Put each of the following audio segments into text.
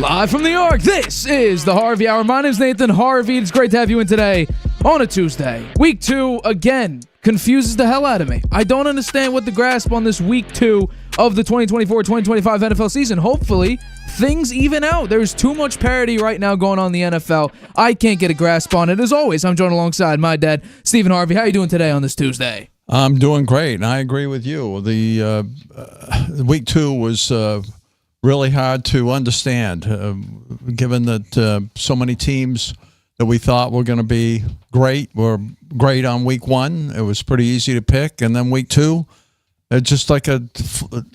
Live from New York, this is the Harvey Hour. My name's Nathan Harvey. It's great to have you in today on a Tuesday. Week 2, again, confuses the hell out of me. I don't understand what the grasp on this Week 2 of the 2024-2025 NFL season. Hopefully, things even out. There's too much parity right now going on in the NFL. I can't get a grasp on it. As always, I'm joined alongside my dad, Stephen Harvey. How are you doing today on this Tuesday? I'm doing great, and I agree with you. The Week 2 was really hard to understand, given that so many teams that we thought were going to be great were great on Week 1. It was pretty easy to pick, and then Week 2, it's just like a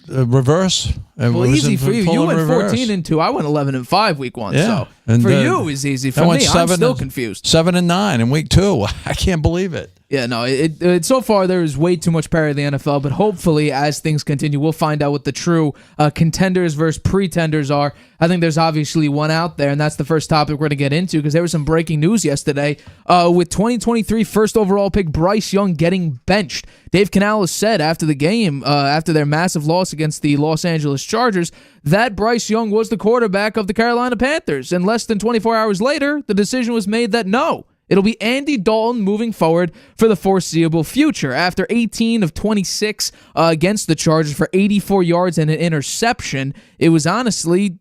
reverse. Well, easy for you. You went 14-2. I went 11-5 Week 1. Yeah. So and for you, it was easy. For me, I'm still confused. 7-9 in Week 2. I can't believe it. Yeah, no, it so far there is way too much parity in the NFL, but hopefully as things continue, we'll find out what the true contenders versus pretenders are. I think there's obviously one out there, and that's the first topic we're going to get into because there was some breaking news yesterday with 2023 first overall pick Bryce Young getting benched. Dave Canales said after the game, after their massive loss against the Los Angeles Chargers, that Bryce Young was the quarterback of the Carolina Panthers, and less than 24 hours later, the decision was made that no, it'll be Andy Dalton moving forward for the foreseeable future. After 18 of 26 against the Chargers for 84 yards and an interception, it was honestly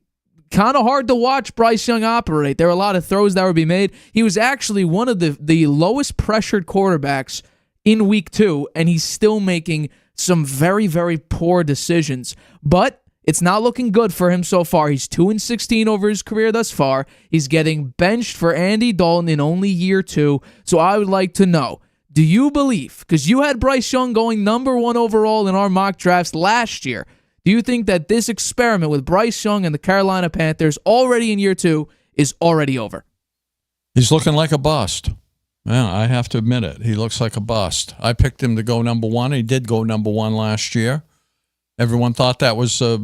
kind of hard to watch Bryce Young operate. There were a lot of throws that would be made. He was actually one of the lowest pressured quarterbacks in Week 2, and he's still making some very, very poor decisions. But it's not looking good for him so far. He's 2-16 over his career thus far. He's getting benched for Andy Dalton in only year 2. So I would like to know, do you believe, because you had Bryce Young going number 1 overall in our mock drafts last year, do you think that this experiment with Bryce Young and the Carolina Panthers already in year 2 is already over? He's looking like a bust. Yeah, I have to admit it. He looks like a bust. I picked him to go number 1. He did go number 1 last year. Everyone thought that was a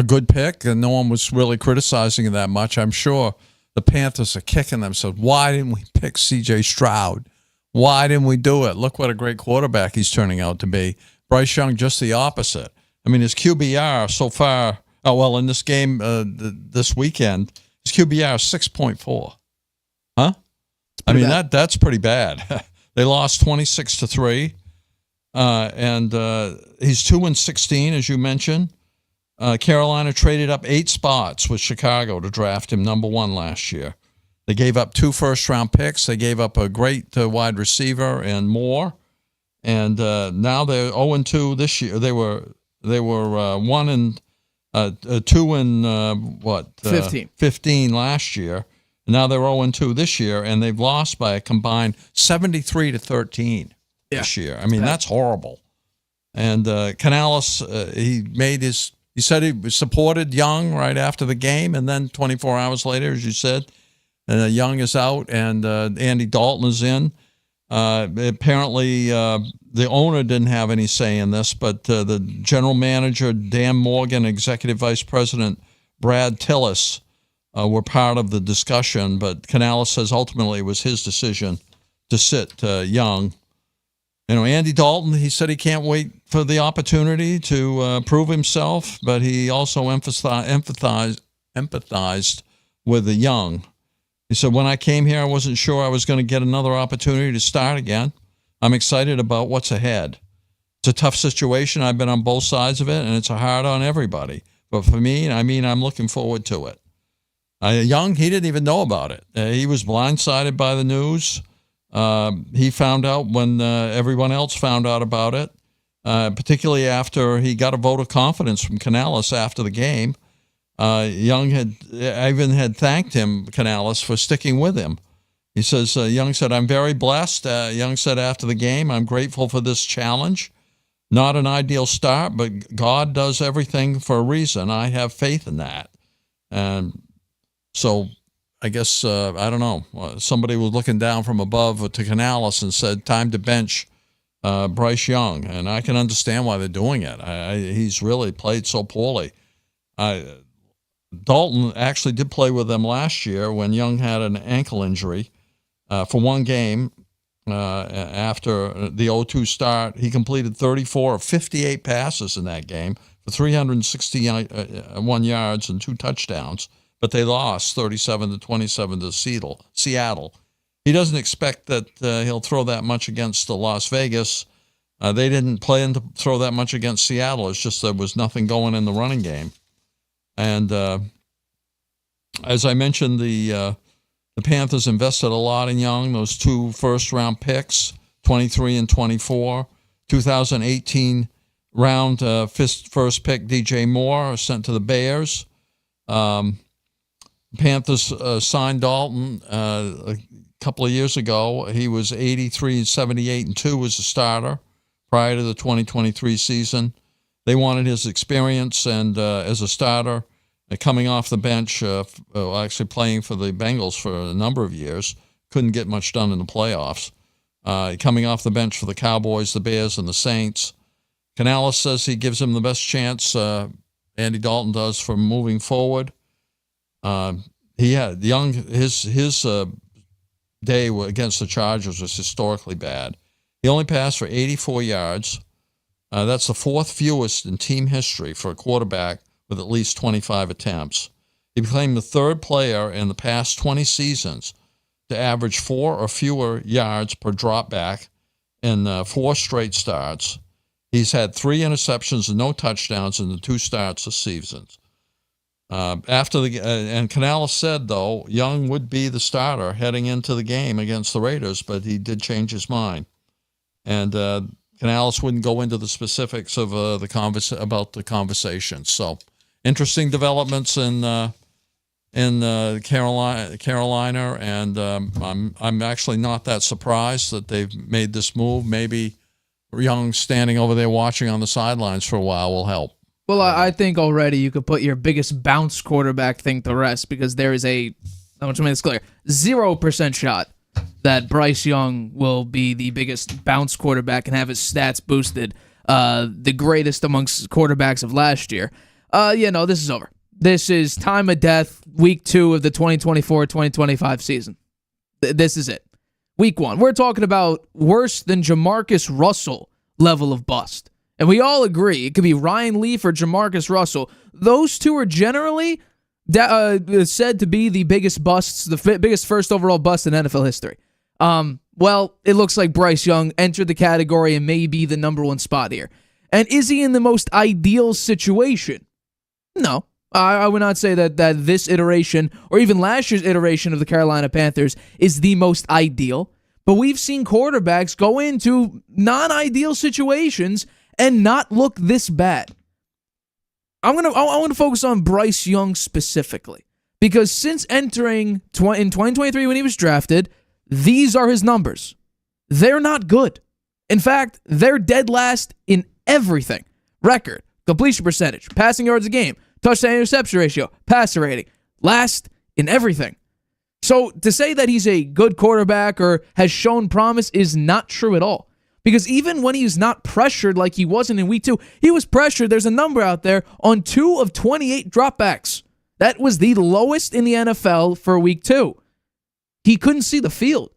good pick, and no one was really criticizing it that much. I'm sure the Panthers are kicking themselves. Why didn't we pick C.J. Stroud? Why didn't we do it? Look what a great quarterback he's turning out to be. Bryce Young, just the opposite. I mean, his QBR so far, in this game this weekend, his QBR is 6.4. Huh? I mean, that's pretty bad. They lost 26-3. And he's 2-16, as you mentioned. Carolina traded up 8 spots with Chicago to draft him number 1 last year. They gave up 2 first-round picks. They gave up a great wide receiver and more. And now they're 0-2 this year. They were 1-2 in 15 last year. Now they're 0-2 this year, and they've lost by a combined 73-13. This year. I mean, that's horrible. And Canales, he said he supported Young right after the game, and then 24 hours later, as you said, Young is out and Andy Dalton is in. Apparently, the owner didn't have any say in this, but the general manager, Dan Morgan, executive vice president Brad Tillis were part of the discussion, but Canales says ultimately it was his decision to sit Young. You know, Andy Dalton, he said he can't wait for the opportunity to prove himself, but he also empathized with the Young. He said, when I came here, I wasn't sure I was going to get another opportunity to start again. I'm excited about what's ahead. It's a tough situation. I've been on both sides of it, and it's hard on everybody. But for me, I mean, I'm looking forward to it. Young, he didn't even know about it. He was blindsided by the news. He found out when everyone else found out about it, particularly after he got a vote of confidence from Canales after the game. Young had thanked him, Canales, for sticking with him. He says, Young said, I'm very blessed. Young said after the game, I'm grateful for this challenge. Not an ideal start, but God does everything for a reason. I have faith in that. And so I guess, I don't know, somebody was looking down from above to Canales and said, time to bench Bryce Young. And I can understand why they're doing it. He's really played so poorly. Dalton actually did play with them last year when Young had an ankle injury for one game. After the 0-2 start, he completed 34 of 58 passes in that game for 361 yards and 2 touchdowns. but they lost 37-27 to Seattle. He doesn't expect that he'll throw that much against Las Vegas. They didn't plan to throw that much against Seattle. It's just there was nothing going in the running game. And as I mentioned, the Panthers invested a lot in Young, those 2 first-round picks, 23 and 24. 2018 round first pick, DJ Moore, sent to the Bears. Panthers signed Dalton a couple of years ago. He was 83 and 78 and 2 as a starter prior to the 2023 season. They wanted his experience and as a starter, coming off the bench, actually playing for the Bengals for a number of years, couldn't get much done in the playoffs. Coming off the bench for the Cowboys, the Bears, and the Saints. Canales says he gives him the best chance, Andy Dalton does, for moving forward. He had Young, his day against the Chargers was historically bad. He only passed for 84 yards. That's the 4th fewest in team history for a quarterback with at least 25 attempts. He became the 3rd player in the past 20 seasons to average 4 or fewer yards per dropback in 4 straight starts. He's had 3 interceptions and no touchdowns in the 2 starts this season. And Canales said, though, Young would be the starter heading into the game against the Raiders, but he did change his mind. And Canales wouldn't go into the specifics of about the conversation. So, interesting developments in Carolina, and I'm actually not that surprised that they've made this move. Maybe Young standing over there watching on the sidelines for a while will help. Well, I think already you could put your biggest bounce quarterback thing to rest, because there is I want to make this clear, 0% shot that Bryce Young will be the biggest bounce quarterback and have his stats boosted, the greatest amongst quarterbacks of last year. This is over. This is time of death, week 2 of the 2024-2025 season. This is it. Week 1. We're talking about worse than Jamarcus Russell level of bust. And we all agree, it could be Ryan Leaf or Jamarcus Russell. Those two are generally said to be the biggest busts, the biggest first overall bust in NFL history. Well, it looks like Bryce Young entered the category and may be the number 1 spot here. And is he in the most ideal situation? No. I would not say that this iteration, or even last year's iteration of the Carolina Panthers, is the most ideal. But we've seen quarterbacks go into non-ideal situations and not look this bad. I want to focus on Bryce Young specifically, because since entering in 2023 when he was drafted, these are his numbers. They're not good. In fact, they're dead last in everything. Record, completion percentage, passing yards a game, touchdown interception ratio, passer rating, last in everything. So to say that he's a good quarterback or has shown promise is not true at all. Because even when he's not pressured like he wasn't in week 2, he was pressured. There's a number out there on 2 of 28 dropbacks. That was the lowest in the NFL for week 2. He couldn't see the field.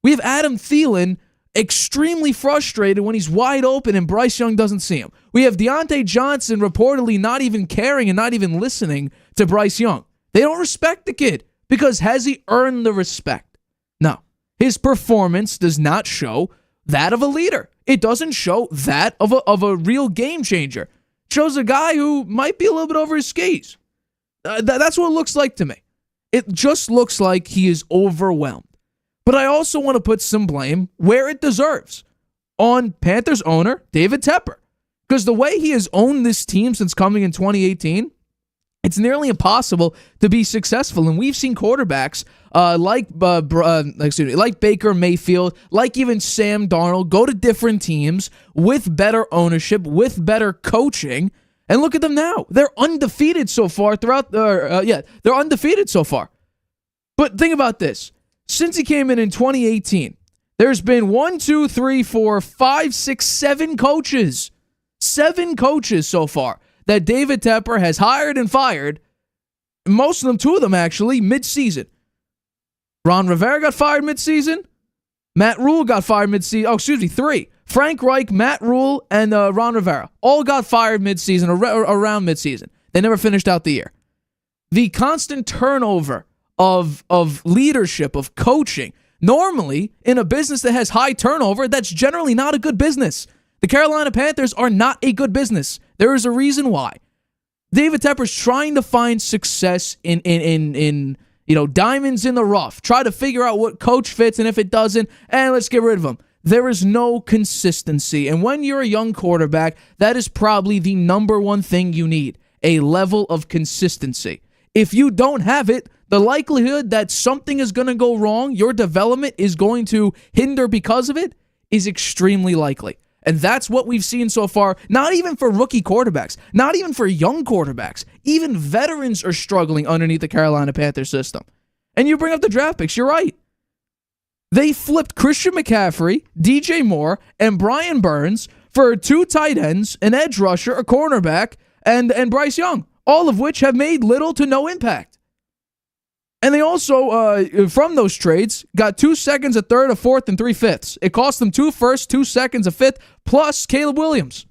We have Adam Thielen extremely frustrated when he's wide open and Bryce Young doesn't see him. We have Deontay Johnson reportedly not even caring and not even listening to Bryce Young. They don't respect the kid, because has he earned the respect? No. His performance does not show that of a leader. It doesn't show that of a real game changer. It shows a guy who might be a little bit over his skis. That's what it looks like to me. It just looks like he is overwhelmed. But I also want to put some blame where it deserves on Panthers owner David Tepper. Because the way he has owned this team since coming in 2018, it's nearly impossible to be successful. And we've seen quarterbacks like Baker Mayfield, like even Sam Darnold, go to different teams with better ownership, with better coaching. And look at them now. They're undefeated so far they're undefeated so far. But think about this. Since he came in 2018, there's been 1, 2, 3, 4, 5, 6, 7 coaches. 7 coaches so far that David Tepper has hired and fired. Most of them, 2 of them actually, mid-season. Ron Rivera got fired mid-season. Matt Rule got fired mid-season. 3. Frank Reich, Matt Rule, and Ron Rivera all got fired mid-season or around mid-season. They never finished out the year. The constant turnover of leadership, of coaching. Normally, in a business that has high turnover, that's generally not a good business. The Carolina Panthers are not a good business. There is a reason why. David Tepper's trying to find success in diamonds in the rough. Try to figure out what coach fits, and if it doesn't, let's get rid of him. There is no consistency. And when you're a young quarterback, that is probably the number one thing you need, a level of consistency. If you don't have it, the likelihood that something is going to go wrong, your development is going to hinder because of it, is extremely likely. And that's what we've seen so far, not even for rookie quarterbacks, not even for young quarterbacks. Even veterans are struggling underneath the Carolina Panthers system. And you bring up the draft picks, you're right. They flipped Christian McCaffrey, DJ Moore, and Brian Burns for 2 tight ends, an edge rusher, a cornerback, and Bryce Young, all of which have made little to no impact. And they also, from those trades, got 2 seconds, a third, a fourth, and 3 fifths. It cost them 2 firsts, 2 seconds, a fifth, plus Caleb Williams.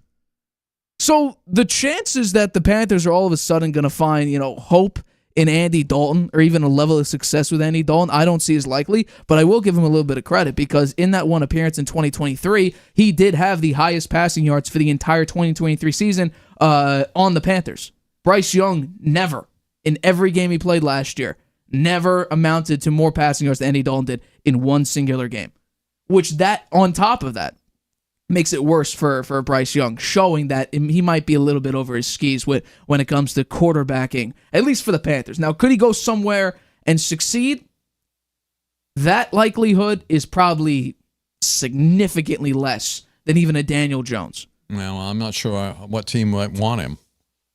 So the chances that the Panthers are all of a sudden going to find, hope in Andy Dalton, or even a level of success with Andy Dalton, I don't see as likely, but I will give him a little bit of credit because in that one appearance in 2023, he did have the highest passing yards for the entire 2023 season on the Panthers. Bryce Young never, in every game he played last year, never amounted to more passing yards than Andy Dalton did in one singular game. Which that, on top of that, makes it worse for Bryce Young, showing that he might be a little bit over his skis when it comes to quarterbacking, at least for the Panthers. Now, could he go somewhere and succeed? That likelihood is probably significantly less than even a Daniel Jones. Well, I'm not sure what team might want him.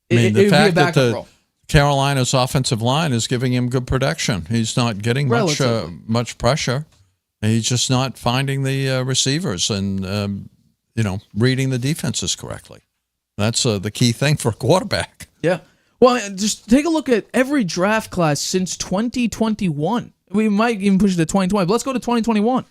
The fact that Carolina's offensive line is giving him good protection. He's not getting much pressure. He's just not finding the receivers and reading the defenses correctly. That's the key thing for a quarterback. Yeah. Well, just take a look at every draft class since 2021. We might even push it to 2020, but let's go to 2021.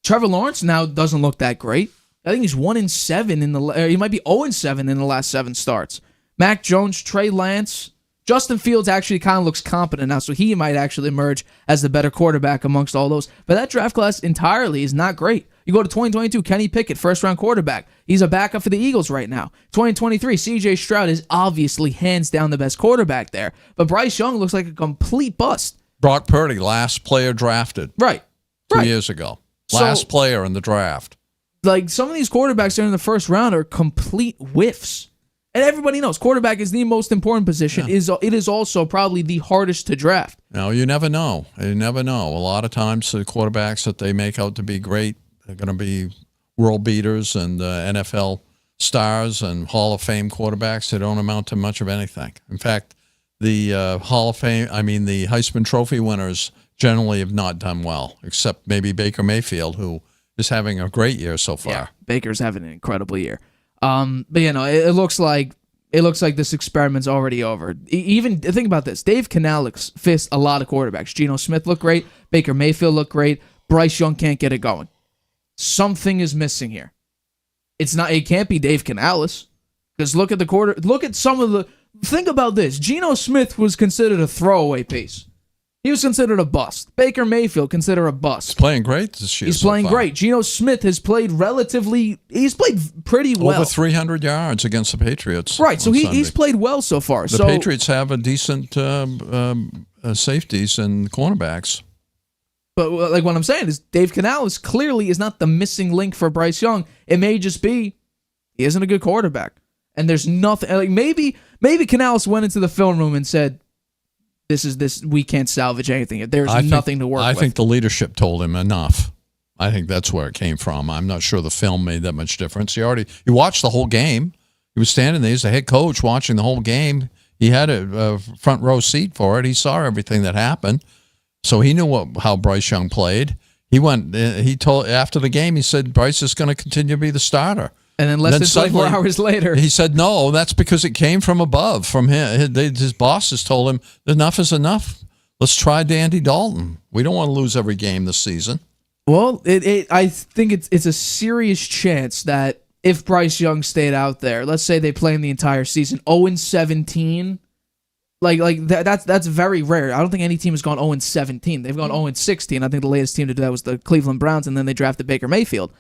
Trevor Lawrence now doesn't look that great. I think he's 1-7 he might be 0-7 in the last 7 starts. Mac Jones, Trey Lance. Justin Fields actually kind of looks competent now, so he might actually emerge as the better quarterback amongst all those. But that draft class entirely is not great. You go to 2022, Kenny Pickett, first-round quarterback. He's a backup for the Eagles right now. 2023, C.J. Stroud is obviously hands down the best quarterback there. But Bryce Young looks like a complete bust. Brock Purdy, last player drafted. Right. 2 years ago. Last player in the draft. Like, some of these quarterbacks that are in the first round are complete whiffs. And everybody knows quarterback is the most important position. Yeah. It is also probably the hardest to draft. No, you never know. You never know. A lot of times the quarterbacks that they make out to be great are going to be world beaters and NFL stars and Hall of Fame quarterbacks that don't amount to much of anything. In fact, the the Heisman Trophy winners generally have not done well, except maybe Baker Mayfield, who is having a great year so far. Yeah, Baker's having an incredible year. But it looks like this experiment's already over. Even think about this: Dave Canales faced a lot of quarterbacks. Geno Smith looked great. Baker Mayfield looked great. Bryce Young can't get it going. Something is missing here. It can't be Dave Canales because look at some of the. Think about this: Geno Smith was considered a throwaway piece. He was considered a bust. Baker Mayfield considered a bust. He's playing great this year. He's playing great. Geno Smith has played he's played pretty well. Over 300 yards against the Patriots. Right, so he's played well so far. The Patriots have a decent safeties and cornerbacks. But like what I'm saying is Dave Canales clearly is not the missing link for Bryce Young. It may just be he isn't a good quarterback. And there's nothing like maybe Canales went into the film room and said, we can't salvage anything. There's nothing to work with. I think the leadership told him enough. I think that's where it came from. I'm not sure the film made that much difference. He watched the whole game. He was standing there. He's the head coach watching the whole game. He had a front row seat for it. He saw everything that happened. So he knew how Bryce Young played. He told after the game, he said, Bryce is going to continue to be the starter. And then less than 24 hours later, he said, no, that's because it came from above, from him. His bosses told him, enough is enough. Let's try Andy Dalton. We don't want to lose every game this season. Well, I think it's a serious chance that if Bryce Young stayed out there, let's say they play him the entire season, 0-17, That's very rare. I don't think any team has gone 0-17. They've gone 0-16. I think the latest team to do that was the Cleveland Browns, and then they drafted Baker Mayfield.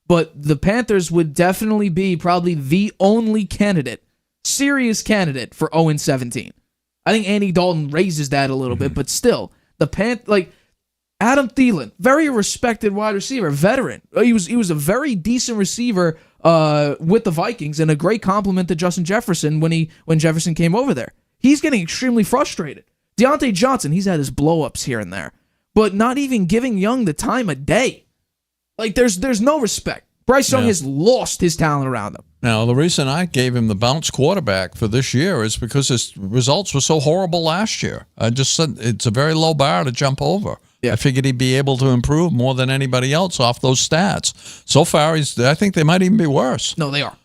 But the Panthers would definitely be probably the only serious candidate for 0-17. I think Andy Dalton raises that a little bit, but still, Adam Thielen, very respected wide receiver, veteran. He was a very decent receiver with the Vikings, and a great compliment to Justin Jefferson when Jefferson came over there. He's getting extremely frustrated. Deontay Johnson, he's had his blow-ups here and there, but not even giving Young the time of day. There's no respect. Bryce Young has lost his talent around him. Now, the reason I gave him the bounce quarterback for this year is because his results were so horrible last year. I just said it's a very low bar to jump over. Yeah. I figured he'd be able to improve more than anybody else off those stats. So far, I think they might even be worse. No, they are.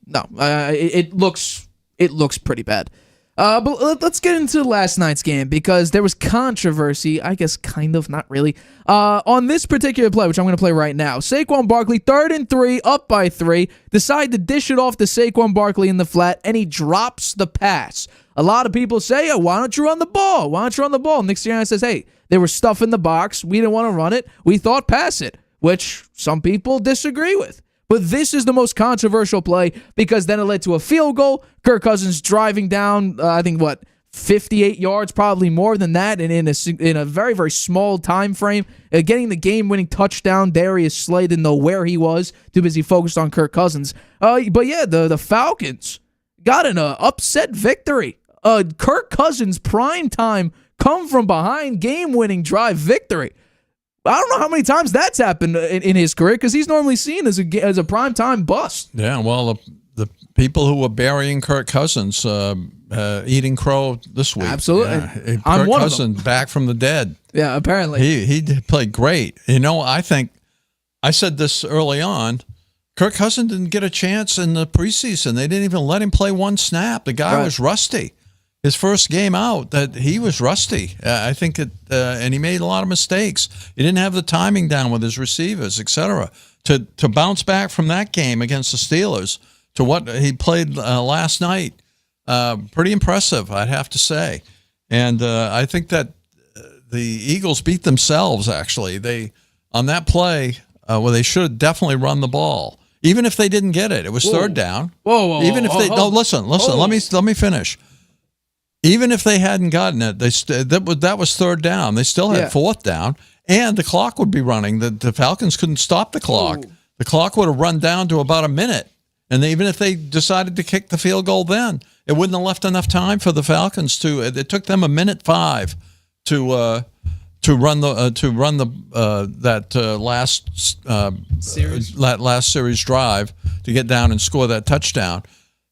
No, it looks pretty bad. But let's get into last night's game, because there was controversy, I guess kind of, not really, on this particular play, which I'm going to play right now. Saquon Barkley, 3rd and 3, up by 3, decide to dish it off to Saquon Barkley in the flat, and he drops the pass. A lot of people say, oh, why don't you run the ball? Nick Sirianni says, hey, there was stuff in the box. We didn't want to run it. We thought pass it, which some people disagree with. But this is the most controversial play, because then it led to a field goal. Kirk Cousins driving down, 58 yards, probably more than that, and in a very, very small time frame. Getting the game-winning touchdown, Darius Slay didn't know where he was, too busy focused on Kirk Cousins. But yeah, the Falcons got an upset victory. Kirk Cousins, prime time, come from behind, game-winning drive victory. I don't know how many times that's happened in his career, because he's normally seen as a primetime bust. Yeah, well, the people who were burying Kirk Cousins eating crow this week. Absolutely. Yeah. I'm one Cousins of them. Back from the dead. Yeah, apparently. He played great. I think I said this early on. Kirk Cousins didn't get a chance in the preseason. They didn't even let him play one snap. The guy was rusty. His first game out, that he was rusty. I think and he made a lot of mistakes. He didn't have the timing down with his receivers, etc. To bounce back from that game against the Steelers to what he played last night, pretty impressive, I'd have to say. And I think that the Eagles beat themselves. Actually, on that play where they should have definitely run the ball, even if they didn't get it. It was third down. Whoa! Even if they listen. Let me finish. Even if they hadn't gotten it, that was third down. They still had fourth down, and the clock would be running. The Falcons couldn't stop the clock. Ooh. The clock would have run down to about a minute, and even if they decided to kick the field goal, then it wouldn't have left enough time for the Falcons to. It took them 1:05 to run that last series drive to get down and score that touchdown.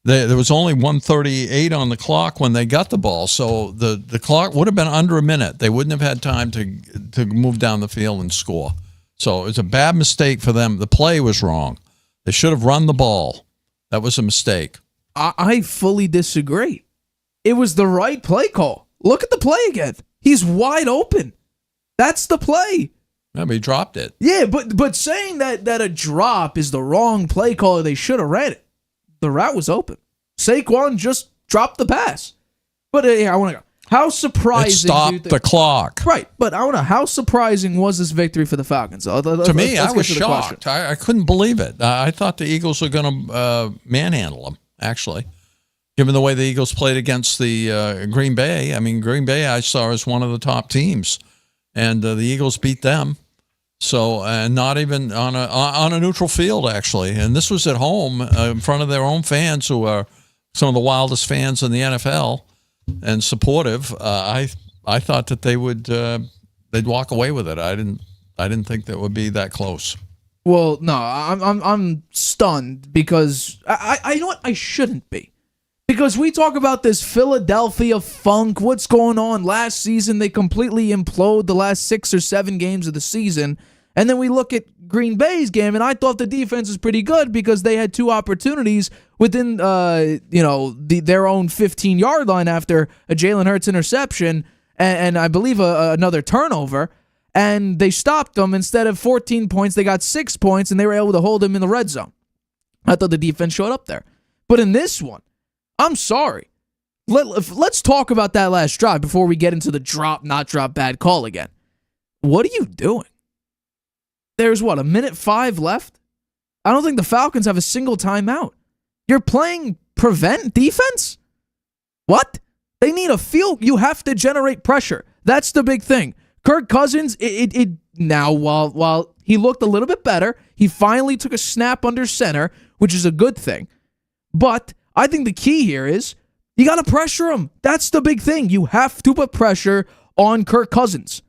There was only 1:38 on the clock when they got the ball, so the clock would have been under a minute. They wouldn't have had time to move down the field and score. So it was a bad mistake for them. The play was wrong. They should have run the ball. That was a mistake. I fully disagree. It was the right play call. Look at the play again. He's wide open. That's the play. Yeah, but he dropped it. Yeah, but saying that a drop is the wrong play call, they should have read it. The route was open. Saquon just dropped the pass. But I want to go. How surprising? It stopped the clock. Right, but I want to know, how surprising was this victory for the Falcons? To me, I was shocked. I couldn't believe it. I thought the Eagles were going to manhandle them, actually, given the way the Eagles played against the Green Bay. I mean, Green Bay I saw as one of the top teams, and the Eagles beat them. So, and not even on a neutral field, actually. And this was at home in front of their own fans, who are some of the wildest fans in the NFL and supportive. I thought that they'd walk away with it. I didn't think that would be that close. Well, no, I'm stunned, because I know what, I shouldn't be. Because we talk about this Philadelphia funk, what's going on. Last season, they completely implode the last 6 or 7 games of the season. And then we look at Green Bay's game, and I thought the defense was pretty good, because they had 2 opportunities within their own 15-yard line after a Jalen Hurts interception and I believe another turnover. And they stopped them. Instead of 14 points, they got 6 points, and they were able to hold them in the red zone. I thought the defense showed up there. But in this one, I'm sorry. let's talk about that last drive before we get into the drop, not drop, bad call again. What are you doing? There's a minute 5 left? I don't think the Falcons have a single timeout. You're playing prevent defense? What? They need a field. You have to generate pressure. That's the big thing. Kirk Cousins, now while he looked a little bit better, he finally took a snap under center, which is a good thing. But I think the key here is you got to pressure him. That's the big thing. You have to put pressure on Kirk Cousins.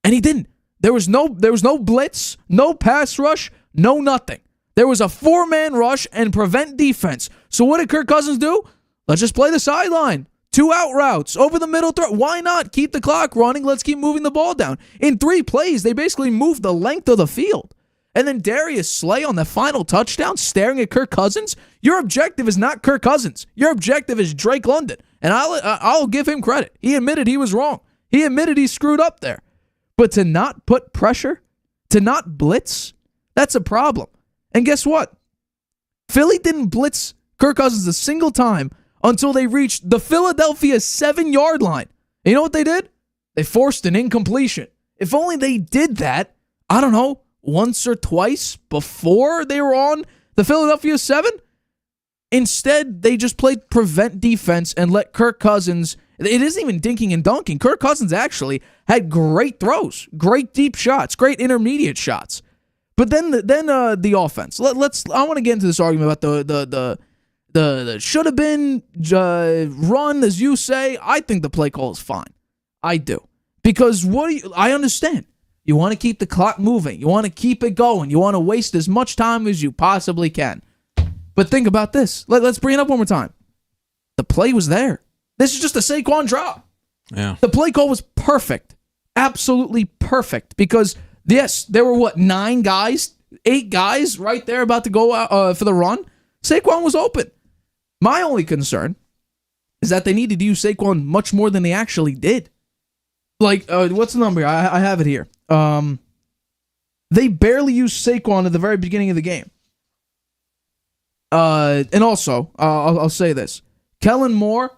And he didn't. There was no blitz, no pass rush, no nothing. There was a 4-man rush and prevent defense. So what did Kirk Cousins do? Let's just play the sideline. 2 out routes, over the middle throw. Why not? Keep the clock running. Let's keep moving the ball down. In 3 plays, they basically moved the length of the field. And then Darius Slay on the final touchdown staring at Kirk Cousins. Your objective is not Kirk Cousins. Your objective is Drake London. And I'll give him credit. He admitted he was wrong. He admitted he screwed up there. But to not put pressure, to not blitz, that's a problem. And guess what? Philly didn't blitz Kirk Cousins a single time until they reached the Philadelphia 7-yard line. And you know what they did? They forced an incompletion. If only they did that, I don't know, once or twice before they were on the Philadelphia 7. Instead, they just played prevent defense and let Kirk Cousins, it isn't even dinking and dunking. Kirk Cousins actually had great throws, great deep shots, great intermediate shots. But then the offense. I want to get into this argument about the should have been run, as you say. I think the play call is fine. I do. Because I understand. You want to keep the clock moving. You want to keep it going. You want to waste as much time as you possibly can. But think about this. Let's bring it up one more time. The play was there. This is just a Saquon drop. Yeah. The play call was perfect. Absolutely perfect. Because, yes, there were, 9 guys, 8 guys right there about to go out, for the run. Saquon was open. My only concern is that they needed to use Saquon much more than they actually did. Like, what's the number? I have it here. They barely used Saquon at the very beginning of the game. And also, I'll say this. Kellen Moore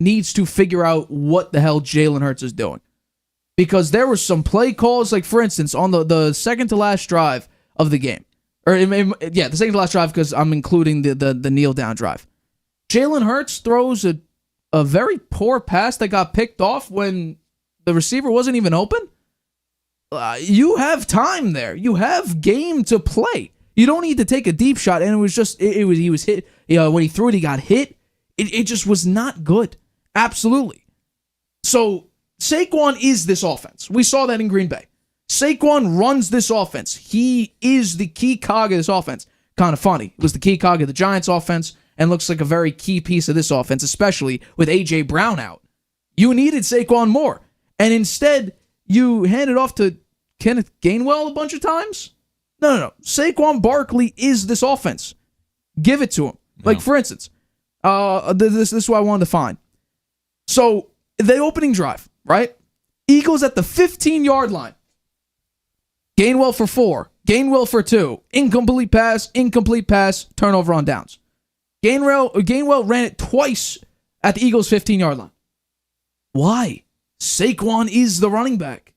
needs to figure out what the hell Jalen Hurts is doing. Because there were some play calls, like, for instance, on the second to last drive of the game. The second to last drive, because I'm including the kneel down drive. Jalen Hurts throws a very poor pass that got picked off when the receiver wasn't even open. You have time there. You have game to play. You don't need to take a deep shot. And it was just he was hit. When he threw it, he got hit. It just was not good. Absolutely. So Saquon is this offense. We saw that in Green Bay. Saquon runs this offense. He is the key cog of this offense. Kind of funny. It was the key cog of the Giants offense and looks like a very key piece of this offense, especially with A.J. Brown out. You needed Saquon more. And instead, you handed off to Kenneth Gainwell a bunch of times? No. Saquon Barkley is this offense. Give it to him. No. Like, for instance, this is what I wanted to find. So, the opening drive, right? Eagles at the 15-yard line. Gainwell for 4. Gainwell for 2. Incomplete pass, turnover on downs. Gainwell ran it twice at the Eagles' 15-yard line. Why? Saquon is the running back.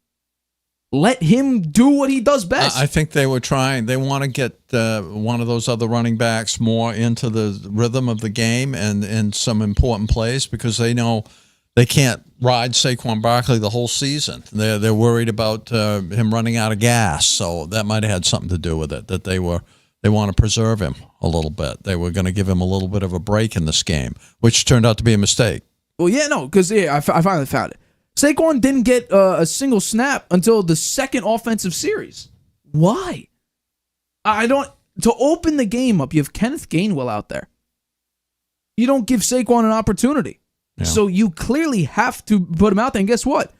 Let him do what he does best. I think they were trying. They want to get one of those other running backs more into the rhythm of the game and in some important plays because they know they can't ride Saquon Barkley the whole season. They're worried about him running out of gas. So that might have had something to do with it, that they want to preserve him a little bit. They were going to give him a little bit of a break in this game, which turned out to be a mistake. Well, yeah, no, because I finally found it. Saquon didn't get a single snap until the second offensive series. Why? To open the game up, you have Kenneth Gainwell out there. You don't give Saquon an opportunity. Yeah. So you clearly have to put him out there. And guess what?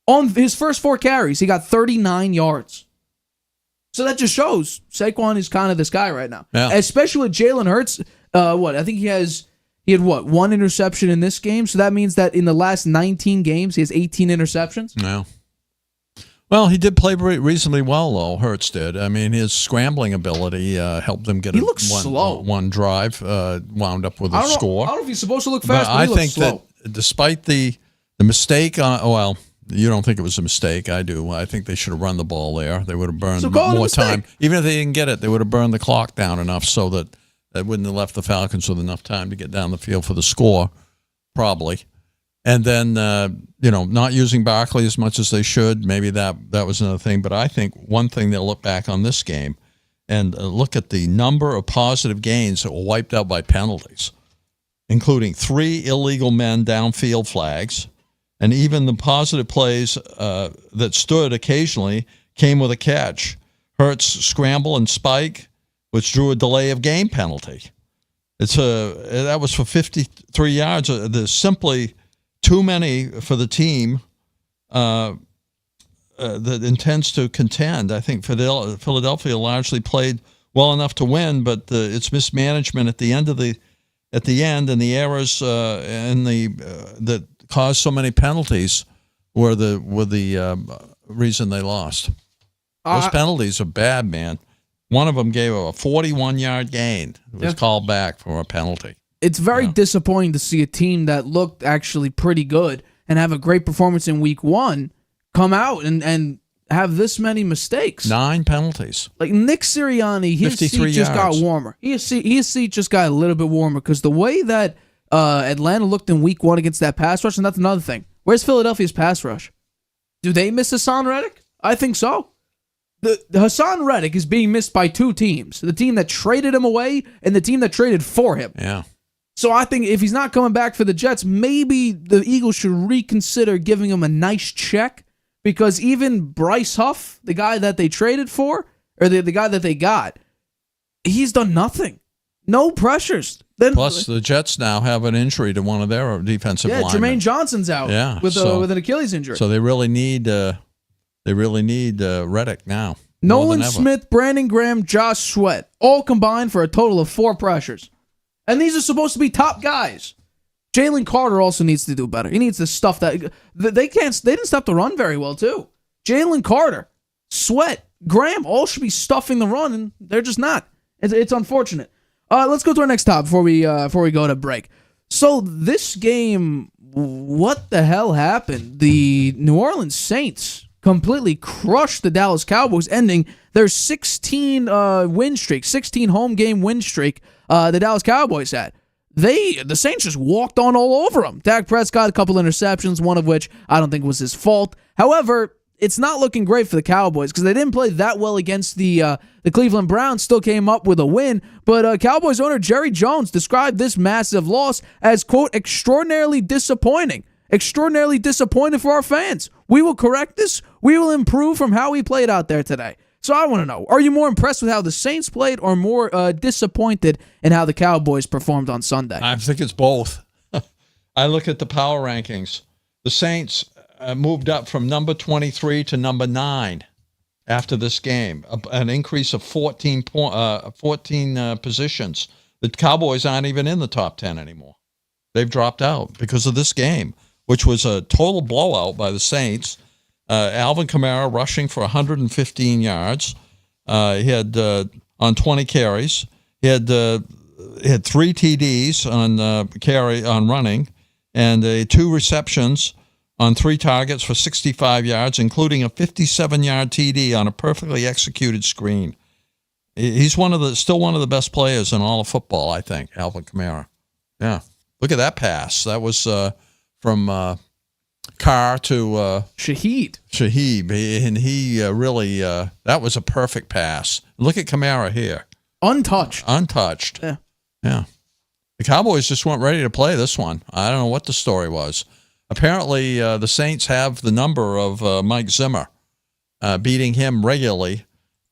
On his first 4 carries, he got 39 yards. So that just shows Saquon is kind of this guy right now. Yeah. Especially with Jalen Hurts. I think he had 1 interception in this game. So that means that in the last 19 games, he has 18 interceptions. No. Well, he did play reasonably well, though. Hurts did. I mean, his scrambling ability helped them get one drive, wound up with a score. I don't know if he's supposed to look fast, but he looks slow. I think that despite the mistake, you don't think it was a mistake. I do. I think they should have run the ball there. They would have burned more time. Even if they didn't get it, they would have burned the clock down enough so that they wouldn't have left the Falcons with enough time to get down the field for the score, probably. And then, not using Barkley as much as they should. Maybe that was another thing. But I think one thing they'll look back on this game and look at the number of positive gains that were wiped out by penalties, including 3 illegal men downfield flags, and even the positive plays that stood occasionally came with a catch. Hurts scramble and spike, which drew a delay of game penalty. That was for 53 yards. There's simply too many for the team that intends to contend. I think Philadelphia largely played well enough to win, but it's mismanagement at the end and the errors that caused so many penalties were the reason they lost. Those penalties are bad, man. One of them gave a 41-yard gain. It was called back for a penalty. It's very disappointing to see a team that looked actually pretty good and have a great performance in week 1 come out and have this many mistakes. 9 penalties. Like Nick Sirianni, his seat just got warmer. His seat just got a little bit warmer because the way that Atlanta looked in week 1 against that pass rush, and that's another thing. Where's Philadelphia's pass rush? Do they miss Hassan Reddick? I think so. The Hassan Reddick is being missed by 2 teams. The team that traded him away and the team that traded for him. Yeah. So I think if he's not coming back for the Jets, maybe the Eagles should reconsider giving him a nice check, because even Bryce Huff, the guy that they traded for, or the guy that they got, he's done nothing. No pressures. Plus, the Jets now have an injury to one of their defensive linemen. Jermaine Johnson's out with an Achilles injury. So they really need Reddick now. Nolan Smith, Brandon Graham, Josh Sweat, all combined for a total of 4 pressures. And these are supposed to be top guys. Jalen Carter also needs to do better. He needs to stuff that. They didn't stop the run very well, too. Jalen Carter, Sweat, Graham all should be stuffing the run, and they're just not. It's unfortunate. Let's go to our next topic before we go to break. So this game, what the hell happened? The New Orleans Saints completely crushed the Dallas Cowboys, ending their 16 win streak, 16 home game win streak the Dallas Cowboys had. The Saints just walked on all over them. Dak Prescott, a couple interceptions, one of which I don't think was his fault. However, it's not looking great for the Cowboys because they didn't play that well against the Cleveland Browns, still came up with a win. But Cowboys owner Jerry Jones described this massive loss as, quote, extraordinarily disappointing. Extraordinarily disappointed for our fans. We will correct this. We will improve from how we played out there today. So I want to know, are you more impressed with how the Saints played or more disappointed in how the Cowboys performed on Sunday? I think it's both. I look at the power rankings. The Saints moved up from number 23 to number 9 after this game, an increase of 14 positions. The Cowboys aren't even in the top 10 anymore. They've dropped out because of this game, which was a total blowout by the Saints. Alvin Kamara rushing for 115 yards. He had on 20 carries. He had 3 TDs on running, and 2 receptions on 3 targets for 65 yards, including a 57-yard TD on a perfectly executed screen. He's still one of the best players in all of football, I think, Alvin Kamara. Yeah, look at that pass. That was from Carr to Shaheed, and he really that was a perfect pass. Look at Kamara here, untouched. Yeah. The Cowboys just weren't ready to play this one. I don't know what the story was. Apparently, the Saints have the number of Mike Zimmer, beating him regularly,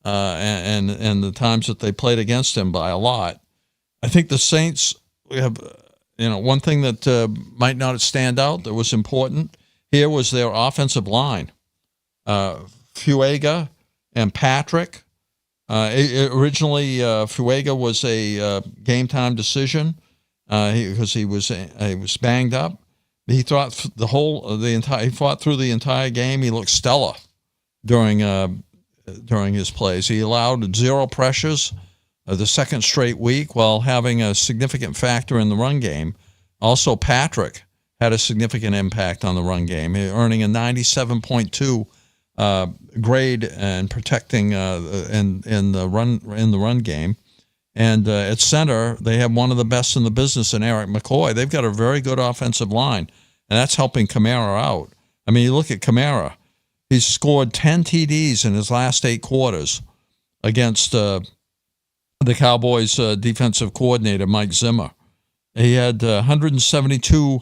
and the times that they played against him by a lot. I think the Saints have, one thing that might not stand out that was important here was their offensive line. Fuega and Patrick. Originally, Fuega was a game-time decision because he was banged up. He fought through the entire game. He looked stellar. during his plays. He allowed 0 pressures the second straight week while having a significant factor in the run game. Also, Patrick had a significant impact on the run game, earning a 97.2 grade and protecting in the run game. And at center, they have one of the best in the business in Eric McCoy. They've got a very good offensive line, and that's helping Kamara out. I mean, you look at Kamara. He's scored 10 TDs in his last 8 quarters against the Cowboys defensive coordinator, Mike Zimmer. He had 172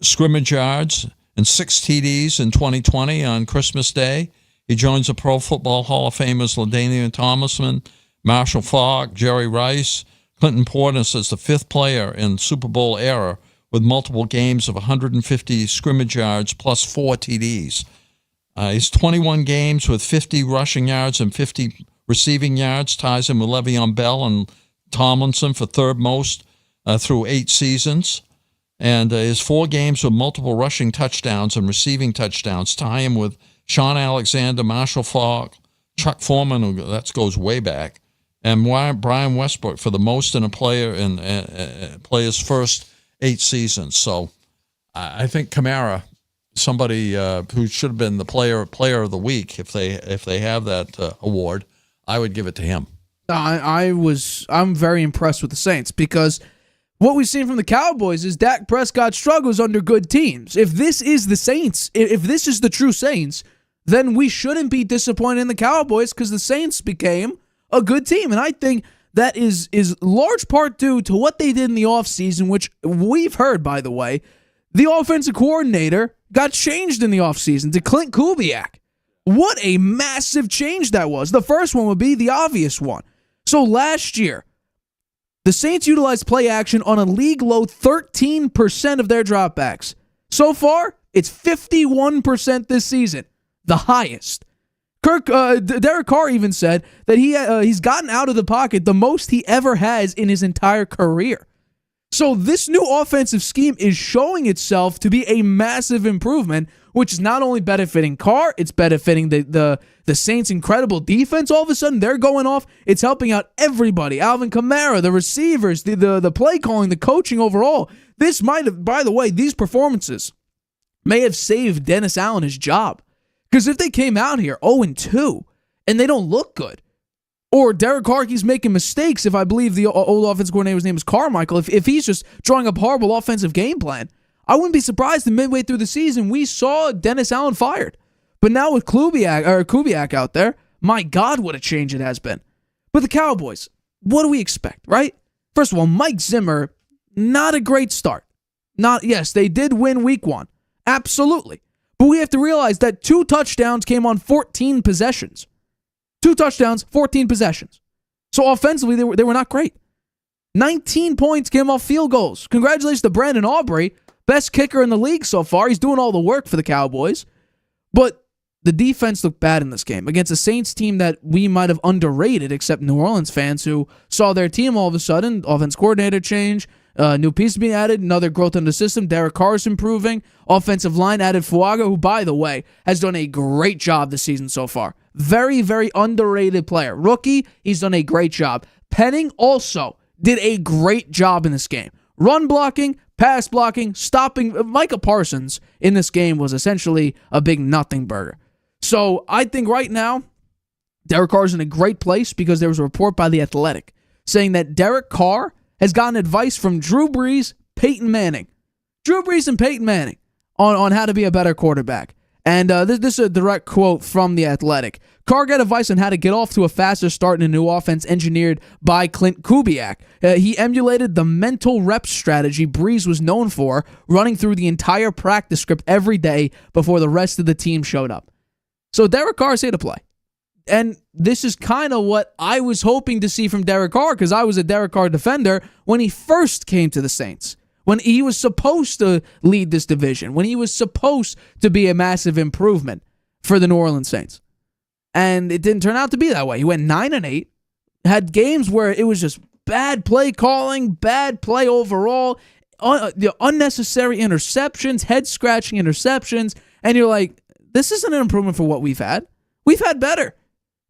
scrimmage yards and 6 TDs in 2020 on Christmas Day. He joins the Pro Football Hall of Famers LaDainian Tomlinson, Marshall Faulk, Jerry Rice, Clinton Portis as the 5th player in Super Bowl era with multiple games of 150 scrimmage yards plus 4 TDs. He's 21 games with 50 rushing yards and 50 receiving yards, ties him with Le'Veon Bell and Tomlinson for 3rd most through 8 seasons. And his 4 games with multiple rushing touchdowns and receiving touchdowns tie him with Sean Alexander, Marshall Faulk, Chuck Foreman, who that goes way back, and Brian Westbrook for the most in a player in player's first 8 seasons. So I think Kamara, somebody who should have been the player of the week if they have that award, I would give it to him. I'm very impressed with the Saints because what we've seen from the Cowboys is Dak Prescott struggles under good teams. If this is the Saints, if this is the true Saints, then we shouldn't be disappointed in the Cowboys because the Saints became a good team. And I think that is large part due to what they did in the offseason, which we've heard, by the way. The offensive coordinator got changed in the offseason to Clint Kubiak. What a massive change that was. The first one would be the obvious one. So last year, the Saints utilized play action on a league-low 13% of their dropbacks. So far, it's 51% this season, the highest. Derek Carr even said that he's gotten out of the pocket the most he ever has in his entire career. So this new offensive scheme is showing itself to be a massive improvement, which is not only benefiting Carr, it's benefiting the Saints' incredible defense. All of a sudden, they're going off. It's helping out everybody. Alvin Kamara, the receivers, the play calling, the coaching overall. This might have, by the way, these performances may have saved Dennis Allen his job. Because if they came out here 0-2 and they don't look good, or Derek Carr keeps making mistakes, if I believe the old offensive coordinator's name is Carmichael, if he's just drawing up a horrible offensive game plan, I wouldn't be surprised if midway through the season we saw Dennis Allen fired. But now with Kubiak out there, my God, what a change it has been. But the Cowboys, what do we expect, right? First of all, Mike Zimmer, not a great start. Yes, they did win week 1. Absolutely. But we have to realize that 2 touchdowns came on 14 possessions. 2 touchdowns, 14 possessions. So offensively, they were not great. 19 points came off field goals. Congratulations to Brandon Aubrey, best kicker in the league so far. He's doing all the work for the Cowboys. But the defense looked bad in this game against a Saints team that we might have underrated, except New Orleans fans who saw their team all of a sudden, offense coordinator change, new piece being added, another growth in the system. Derek Carr is improving. Offensive line added Fuaga, who, by the way, has done a great job this season so far. Very, very underrated player. Rookie, he's done a great job. Penning also did a great job in this game. Run blocking, pass blocking, stopping. Micah Parsons in this game was essentially a big nothing burger. So I think right now, Derek Carr is in a great place because there was a report by The Athletic saying that Derek Carr has gotten advice from Drew Brees, Peyton Manning. Drew Brees and Peyton Manning on how to be a better quarterback. And this is a direct quote from The Athletic. Carr got advice on how to get off to a faster start in a new offense engineered by Clint Kubiak. He emulated the mental rep strategy Brees was known for, running through the entire practice script every day before the rest of the team showed up. So Derek Carr's here to play. And this is kind of what I was hoping to see from Derek Carr because I was a Derek Carr defender when he first came to the Saints. When he was supposed to lead this division. When he was supposed to be a massive improvement for the New Orleans Saints. And it didn't turn out to be that way. He went 9-8. Had games where it was just bad play calling, bad play overall, unnecessary interceptions, head-scratching interceptions. And you're like, this isn't an improvement for what we've had. We've had better.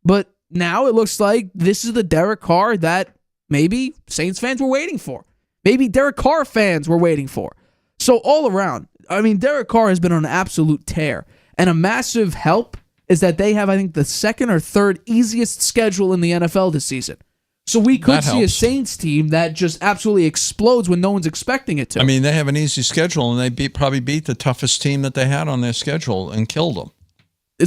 But now it looks like this is the Derek Carr that maybe Saints fans were waiting for. Maybe Derek Carr fans were waiting for. So all around, I mean, Derek Carr has been on an absolute tear. And a massive help is that they have, I think, the second or third easiest schedule in the NFL this season. So we could see a Saints team that just absolutely explodes when no one's expecting it to. I mean, they have an easy schedule, and they probably beat the toughest team that they had on their schedule and killed them.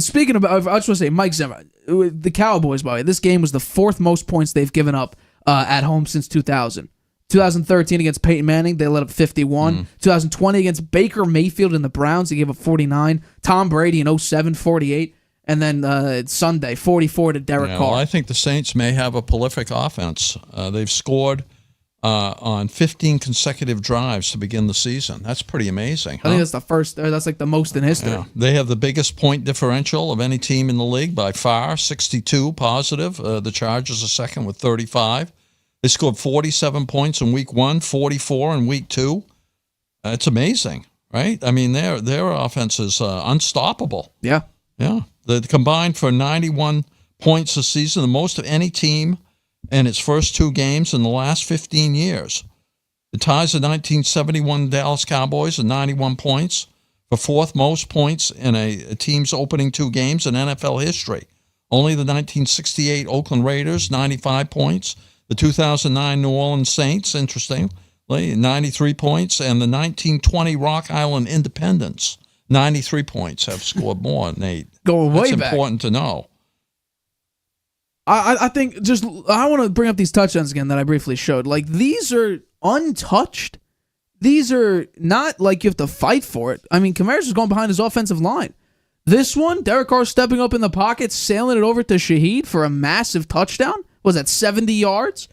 Speaking of, I just want to say, Mike Zimmer, the Cowboys, by the way, this game was the fourth most points they've given up at home since 2000. 2013 against Peyton Manning, they let up 51. 2020 against Baker Mayfield and the Browns, they gave up 49. Tom Brady in 07, 48. And then Sunday, 44 to Derek Carr. Well, I think the Saints may have a prolific offense. They've scored on 15 consecutive drives to begin the season. That's pretty amazing. Huh? I think that's the first. That's like the most in history. Yeah. They have the biggest point differential of any team in the league by far, 62 positive. The Chargers are second with 35. They scored 47 points in week 1, 44 in week 2. It's amazing, right? I mean, their offense is unstoppable. Yeah. Yeah. They combined for 91 points this season, the most of any team in its first 2 games in the last 15 years. It ties the 1971 Dallas Cowboys at 91 points for fourth most points in a team's opening 2 games in NFL history. Only the 1968 Oakland Raiders, 95 points. The 2009 New Orleans Saints, interestingly, 93 points. And the 1920 Rock Island Independents, 93 points, have scored more than 8. Going way back. That's important to know. I think I want to bring up these touchdowns again that I briefly showed. Like, these are untouched. These are not like you have to fight for it. I mean, Kamara's just going behind his offensive line. This one, Derek Carr stepping up in the pocket, sailing it over to Shaheed for a massive touchdown. Was that 70 yards?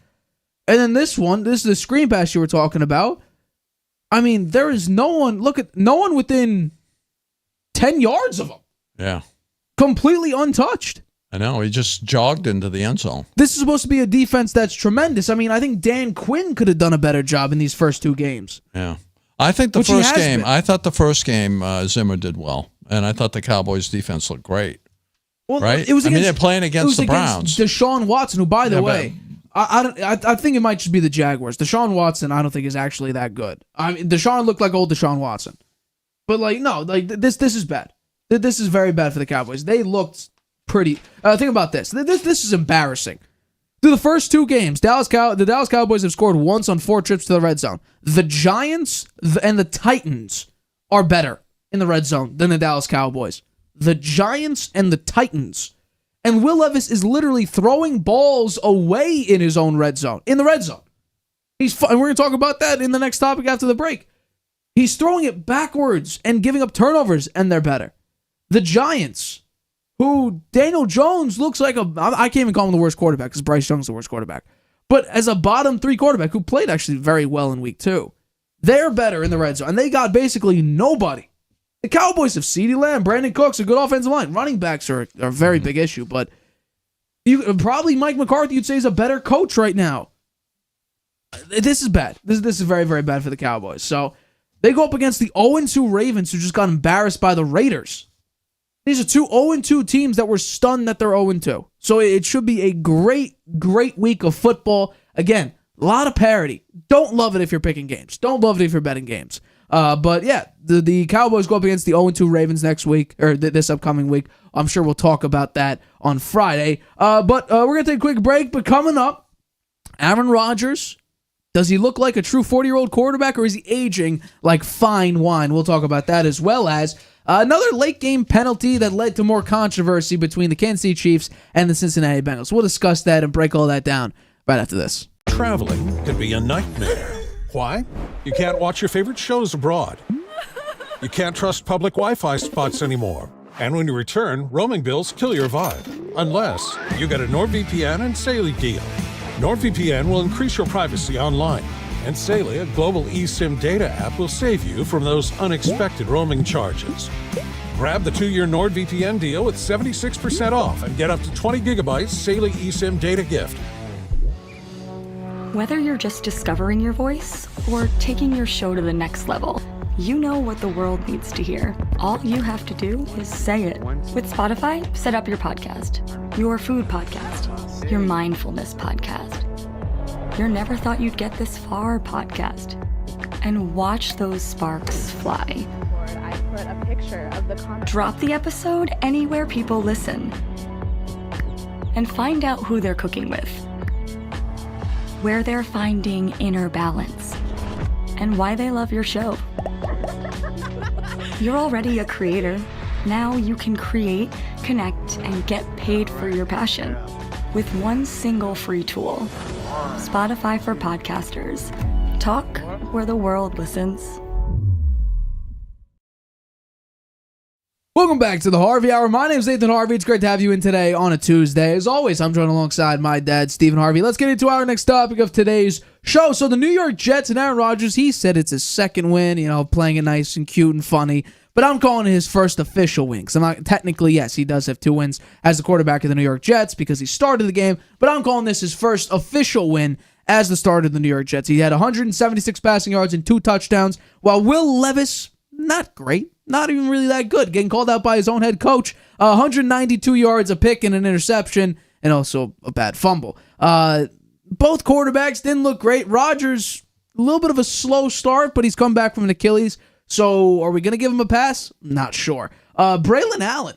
And then this one, this is the screen pass you were talking about. I mean, there is no one within 10 yards of him. Yeah. Completely untouched. I know. He just jogged into the end zone. This is supposed to be a defense that's tremendous. I mean, I think Dan Quinn could have done a better job in these first 2 games. Yeah. I thought the first game Zimmer did well. And I thought the Cowboys defense looked great. Well, right? It was they're playing against the Browns. Deshaun Watson, who, by the way, I think it might just be the Jaguars. Deshaun Watson, I don't think is actually that good. I mean, Deshaun looked like old Deshaun Watson. But, this is bad. This is very bad for the Cowboys. They looked pretty. Think about this. This is embarrassing. Through the first 2 games, the Dallas Cowboys have scored once on 4 trips to the red zone. The Giants and the Titans are better in the red zone than the Dallas Cowboys. The Giants and the Titans. And Will Levis is literally throwing balls away in his own red zone. In the red zone. And we're going to talk about that in the next topic after the break. He's throwing it backwards and giving up turnovers, and they're better. The Giants, who Daniel Jones looks like I can't even call him the worst quarterback because Bryce Young's the worst quarterback. But as a bottom 3 quarterback who played actually very well in week 2, they're better in the red zone. And they got basically nobody. The Cowboys have CeeDee Lamb, Brandon Cooks, a good offensive line. Running backs are a very big issue, but probably Mike McCarthy, you'd say, is a better coach right now. This is bad. This is very, very bad for the Cowboys. So they go up against the 0-2 Ravens, who just got embarrassed by the Raiders. These are 2 0-2 teams that were stunned that they're 0-2. So it should be a great, great week of football. Again, a lot of parity. Don't love it if you're picking games. Don't love it if you're betting games. But yeah, the Cowboys go up against the 0-2 Ravens next week, or this upcoming week. I'm sure we'll talk about that on Friday. But we're going to take a quick break. But coming up, Aaron Rodgers, does he look like a true 40-year-old quarterback, or is he aging like fine wine? We'll talk about that, as well as another late-game penalty that led to more controversy between the Kansas City Chiefs and the Cincinnati Bengals. We'll discuss that and break all that down right after this. Traveling can be a nightmare. Why? You can't watch your favorite shows abroad. You can't trust public Wi-Fi spots anymore. And when you return, roaming bills kill your vibe. Unless you get a NordVPN and Saley deal. NordVPN will increase your privacy online. And Saley, a global eSIM data app, will save you from those unexpected roaming charges. Grab the 2-year NordVPN deal with 76% off and get up to 20 gigabytes Saley eSIM data gift. Whether you're just discovering your voice or taking your show to the next level, You know what the world needs to hear. All you have to do is say it. With Spotify, set up your podcast. Your food podcast. Your mindfulness podcast. Your never thought you'd get this far podcast. And watch those sparks fly. I put a picture of the comment. Drop the episode anywhere people listen. And find out who they're cooking with. Where they're finding inner balance. And why they love your show. You're already a creator. Now you can create, connect, and get paid for your passion with one single free tool. Spotify for podcasters. Talk where the world listens. Welcome back to the Harvey Hour. My name is Stephen Harvey. It's great to have you in today on a Tuesday. As always, I'm joined alongside my dad, Stephen Harvey. Let's get into our next topic of today's show. So the New York Jets and Aaron Rodgers, he said it's his second win, playing it nice and cute and funny. But I'm calling it his first official win. Because I'm not technically, yes, he does have 2 wins as the quarterback of the New York Jets because he started the game. But I'm calling this his first official win as the starter of the New York Jets. He had 176 passing yards and 2 touchdowns, while Will Levis, not great. Not even really that good. Getting called out by his own head coach. 192 yards, a pick, and an interception, and also a bad fumble. Both quarterbacks didn't look great. Rodgers, a little bit of a slow start, but he's come back from an Achilles. So are we going to give him a pass? Not sure. Braylon Allen,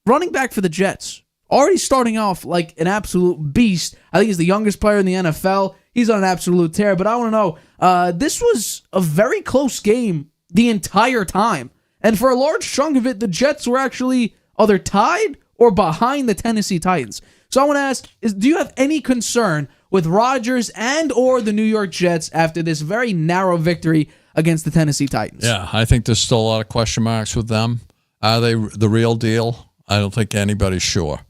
running back for the Jets, already starting off like an absolute beast. I think he's the youngest player in the NFL. He's on an absolute tear, but I want to know, this was a very close game the entire time. And for a large chunk of it, the Jets were actually either tied or behind the Tennessee Titans. So I want to ask, do you have any concern with Rodgers and or the New York Jets after this very narrow victory against the Tennessee Titans? Yeah, I think there's still a lot of question marks with them. Are they the real deal? I don't think anybody's sure.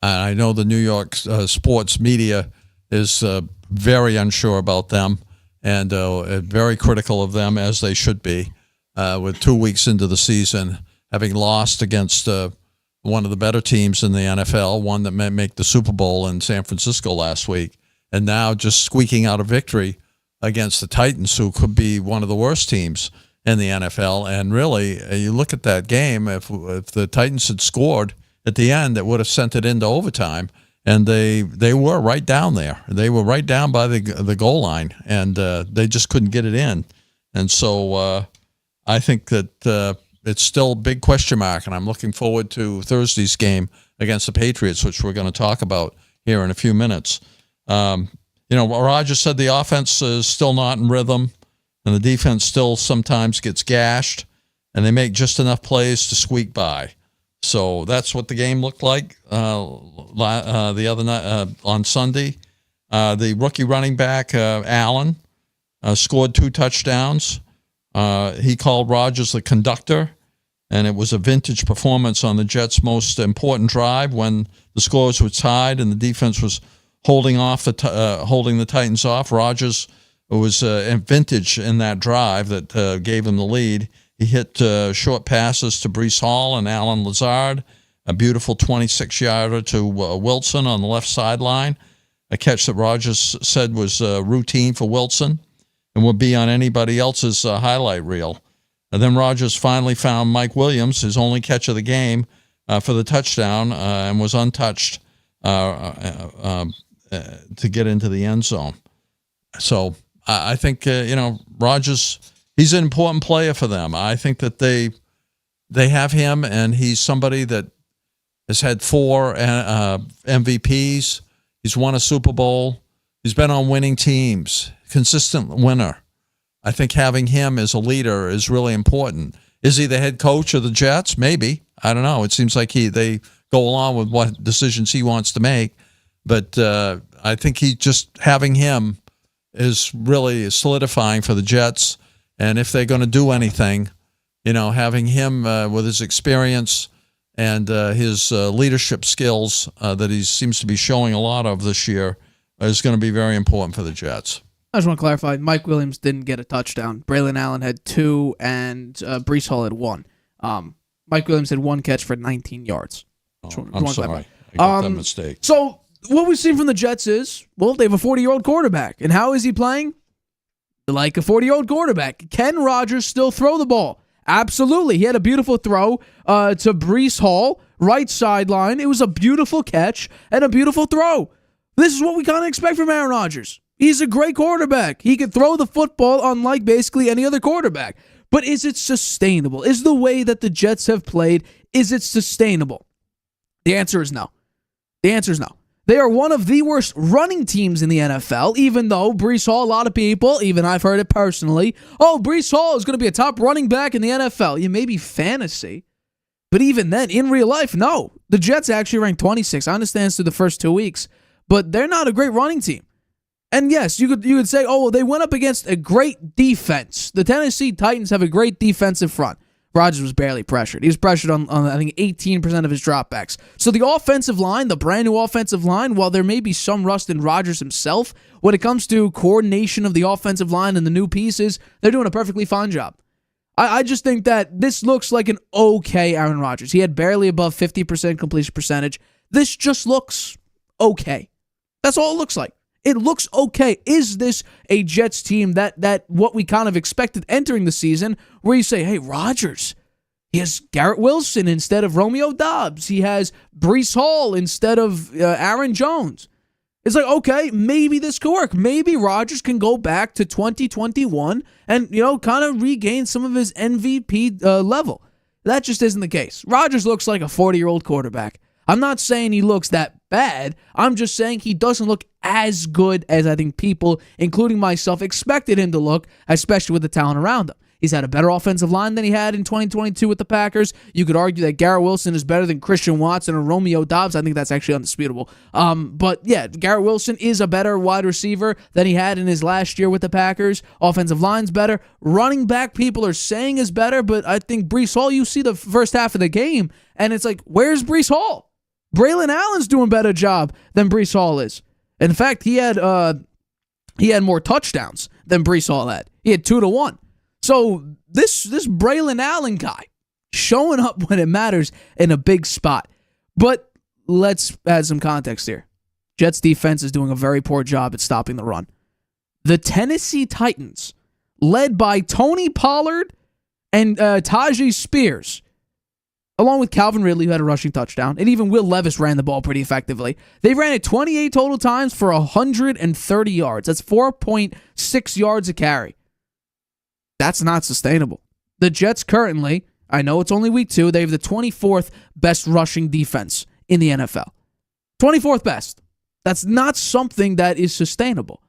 I know the New York sports media is very unsure about them and very critical of them, as they should be. With 2 weeks into the season, having lost against one of the better teams in the NFL, one that may make the Super Bowl in San Francisco last week, and now just squeaking out a victory against the Titans, who could be one of the worst teams in the NFL. And really, you look at that game, if the Titans had scored at the end, it would have sent it into overtime, and they were right down there. They were right down by the goal line, and they just couldn't get it in. And so I think that it's still a big question mark, and I'm looking forward to Thursday's game against the Patriots, which we're going to talk about here in a few minutes. Rodgers said the offense is still not in rhythm, and the defense still sometimes gets gashed, and they make just enough plays to squeak by. So that's what the game looked like the other night on Sunday. The rookie running back, Allen, scored 2 touchdowns. He called Rodgers the conductor, and it was a vintage performance on the Jets' most important drive when the scores were tied and the defense was holding the Titans off. Rodgers was vintage in that drive that gave him the lead. He hit short passes to Bryce Hall and Alan Lazard, a beautiful 26-yarder to Wilson on the left sideline, a catch that Rodgers said was routine for Wilson and would be on anybody else's highlight reel. And then Rodgers finally found Mike Williams, his only catch of the game, for the touchdown, and was untouched to get into the end zone. So I think, Rodgers, he's an important player for them. I think that they have him, and he's somebody that has had 4 MVPs. He's won a Super Bowl. He's been on winning teams. Consistent winner. I think having him as a leader is really important. Is he the head coach of the Jets? Maybe. I don't know. It seems like they go along with what decisions he wants to make. But I think having him is really solidifying for the Jets. And if they're going to do anything, having him with his experience and his leadership skills that he seems to be showing a lot of this year is going to be very important for the Jets. I just want to clarify, Mike Williams didn't get a touchdown. Braylon Allen had 2, and Bryce Hall had 1. Mike Williams had 1 catch for 19 yards. I'm sorry. I got that mistake. So what we've seen from the Jets is, well, they have a 40-year-old quarterback. And how is he playing? like a 40-year-old quarterback. Can Rodgers still throw the ball? Absolutely. He had a beautiful throw to Bryce Hall, right sideline. It was a beautiful catch and a beautiful throw. This is what we kind of expect from Aaron Rodgers. He's a great quarterback. He can throw the football unlike basically any other quarterback. But is it sustainable? Is the way that the Jets have played, is it sustainable? The answer is no. The answer is no. They are one of the worst running teams in the NFL, even though Bryce Hall, a lot of people, even I've heard it personally, Bryce Hall is going to be a top running back in the NFL. Yeah, maybe fantasy. But even then, in real life, no. The Jets actually ranked 26. I understand it's through the first 2 weeks, but they're not a great running team. And yes, you could say, they went up against a great defense. The Tennessee Titans have a great defensive front. Rodgers was barely pressured. He was pressured on I think, 18% of his dropbacks. So the offensive line, the brand new offensive line, while there may be some rust in Rodgers himself, when it comes to coordination of the offensive line and the new pieces, they're doing a perfectly fine job. I just think that this looks like an okay Aaron Rodgers. He had barely above 50% completion percentage. This just looks okay. That's all it looks like. It looks okay. Is this a Jets team that what we kind of expected entering the season, where you say, hey, Rodgers, he has Garrett Wilson instead of Romeo Doubs. He has Bryce Hall instead of Aaron Jones. It's like, okay, maybe this could work. Maybe Rodgers can go back to 2021 and, kind of regain some of his MVP level. That just isn't the case. Rodgers looks like a 40-year-old quarterback. I'm not saying he looks that bad. I'm just saying he doesn't look as good as I think people, including myself, expected him to look, especially with the talent around him. He's had a better offensive line than he had in 2022 with the Packers. You could argue that Garrett Wilson is better than Christian Watson or Romeo Doubs. I think that's actually undisputable. But yeah, Garrett Wilson is a better wide receiver than he had in his last year with the Packers. Offensive line's better. Running back, people are saying is better, but I think Bryce Hall, you see the first half of the game, and it's like, where's Bryce Hall? Braylon Allen's doing a better job than Bryce Hall is. In fact, he had more touchdowns than Bryce Hall had. He had 2-1. So this Braylon Allen guy showing up when it matters in a big spot. But let's add some context here. Jets defense is doing a very poor job at stopping the run. The Tennessee Titans, led by Tony Pollard and Tajay Spears, along with Calvin Ridley, who had a rushing touchdown, and even Will Levis ran the ball pretty effectively. They ran it 28 total times for 130 yards. That's 4.6 yards a carry. That's not sustainable. The Jets currently, I know it's only week 2, they have the 24th best rushing defense in the NFL. 24th best. That's not something that is sustainable.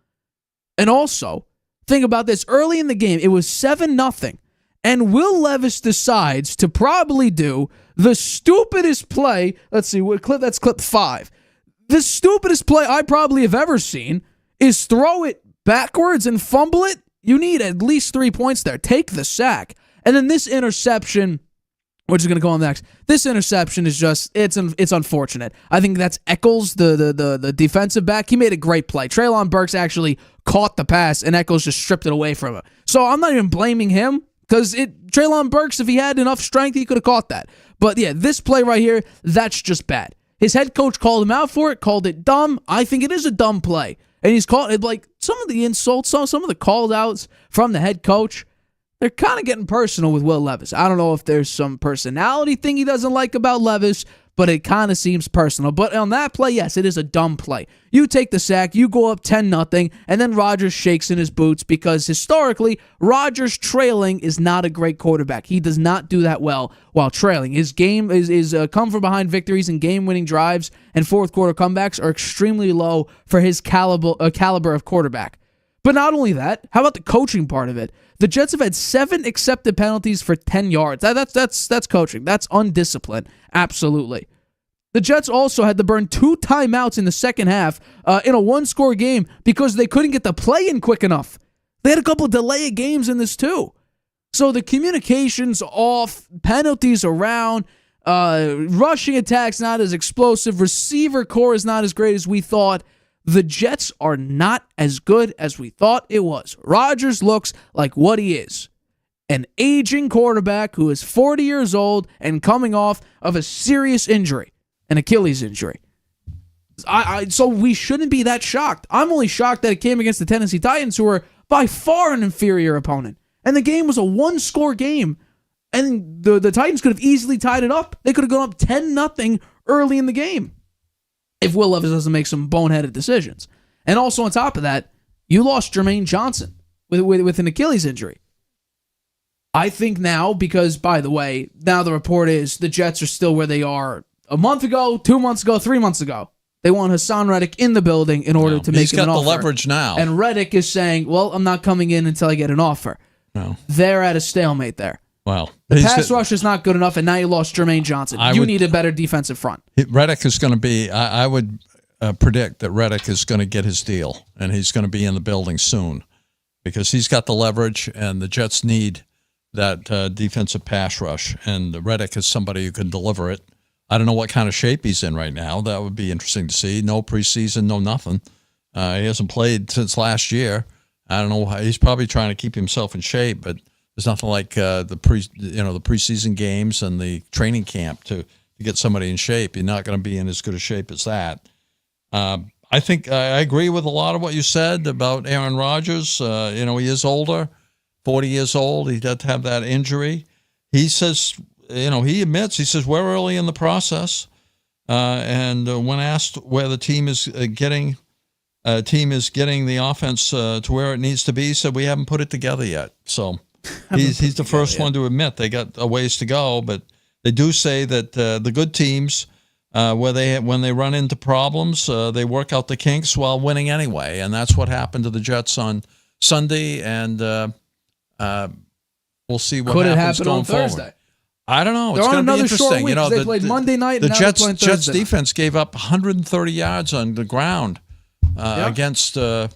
And also, think about this. Early in the game, it was 7-0. And Will Levis decides to probably do the stupidest play. Let's see, that's clip 5. The stupidest play I probably have ever seen is throw it backwards and fumble it. You need at least 3 points there. Take the sack. And then this interception, which is going to go on next. This interception is just, it's unfortunate. I think that's Echols, the defensive back. He made a great play. Treylon Burks actually caught the pass, and Echols just stripped it away from him. So I'm not even blaming him. Because Treylon Burks, if he had enough strength, he could have caught that. But yeah, this play right here, that's just bad. His head coach called him out for it, called it dumb. I think it is a dumb play. And he's called it, like, some of the insults, some of the called outs from the head coach, they're kind of getting personal with Will Levis. I don't know if there's some personality thing he doesn't like about Levis, but it kind of seems personal. But on that play, yes, it is a dumb play. You take the sack, you go up 10-0, and then Rodgers shakes in his boots because historically, Rodgers trailing is not a great quarterback. He does not do that well while trailing. His game is come from behind victories and game-winning drives and fourth quarter comebacks are extremely low for his caliber of quarterback. But not only that, how about the coaching part of it? The Jets have had 7 accepted penalties for 10 yards. That's coaching. That's undisciplined. Absolutely. The Jets also had to burn 2 timeouts in the second half in a one-score game because they couldn't get the play in quick enough. They had a couple of delay of games in this too. So the communication's off, penalties around, rushing attacks not as explosive, receiver core is not as great as we thought. The Jets are not as good as we thought it was. Rodgers looks like what he is. An aging quarterback who is 40 years old and coming off of a serious injury, an Achilles injury. So we shouldn't be that shocked. I'm only shocked that it came against the Tennessee Titans, who were by far an inferior opponent. And the game was a one-score game. And the Titans could have easily tied it up. They could have gone up 10-0 early in the game if Will Levis doesn't make some boneheaded decisions. And also on top of that, you lost Jermaine Johnson with an Achilles injury. I think now, because, by the way, now the report is the Jets are still where they are a month ago, 2 months ago, 3 months ago. They want Hassan Reddick in the building in order to make him an offer. He's got the leverage now. And Reddick is saying, well, I'm not coming in until I get an offer. No. They're at a stalemate there. Well, the pass rush is not good enough, and now you lost Jermaine Johnson. You need a better defensive front. Reddick is going to be, I would predict that Reddick is going to get his deal, and he's going to be in the building soon because he's got the leverage, and the Jets need that defensive pass rush, and Reddick is somebody who can deliver it. I don't know what kind of shape he's in right now. That would be interesting to see. No preseason, no nothing. He hasn't played since last year. I don't know. He's probably trying to keep himself in shape, but there's nothing like the preseason games and the training camp to get somebody in shape. You're not going to be in as good a shape as that. I think I agree with a lot of what you said about Aaron Rodgers. He is older, 40 years old. He does have that injury. He says, he admits, he says, we're early in the process. And when asked where the team is getting the offense to where it needs to be, he said, we haven't put it together yet. So he's the first one to admit they got a ways to go. But they do say that the good teams, when they run into problems, they work out the kinks while winning anyway. And that's what happened to the Jets on Sunday. And we'll see what happens going forward. Thursday? I don't know. They're it's on going to be another short interesting. week. They played Monday night. The and Jets defense gave up 130 yards on the ground against the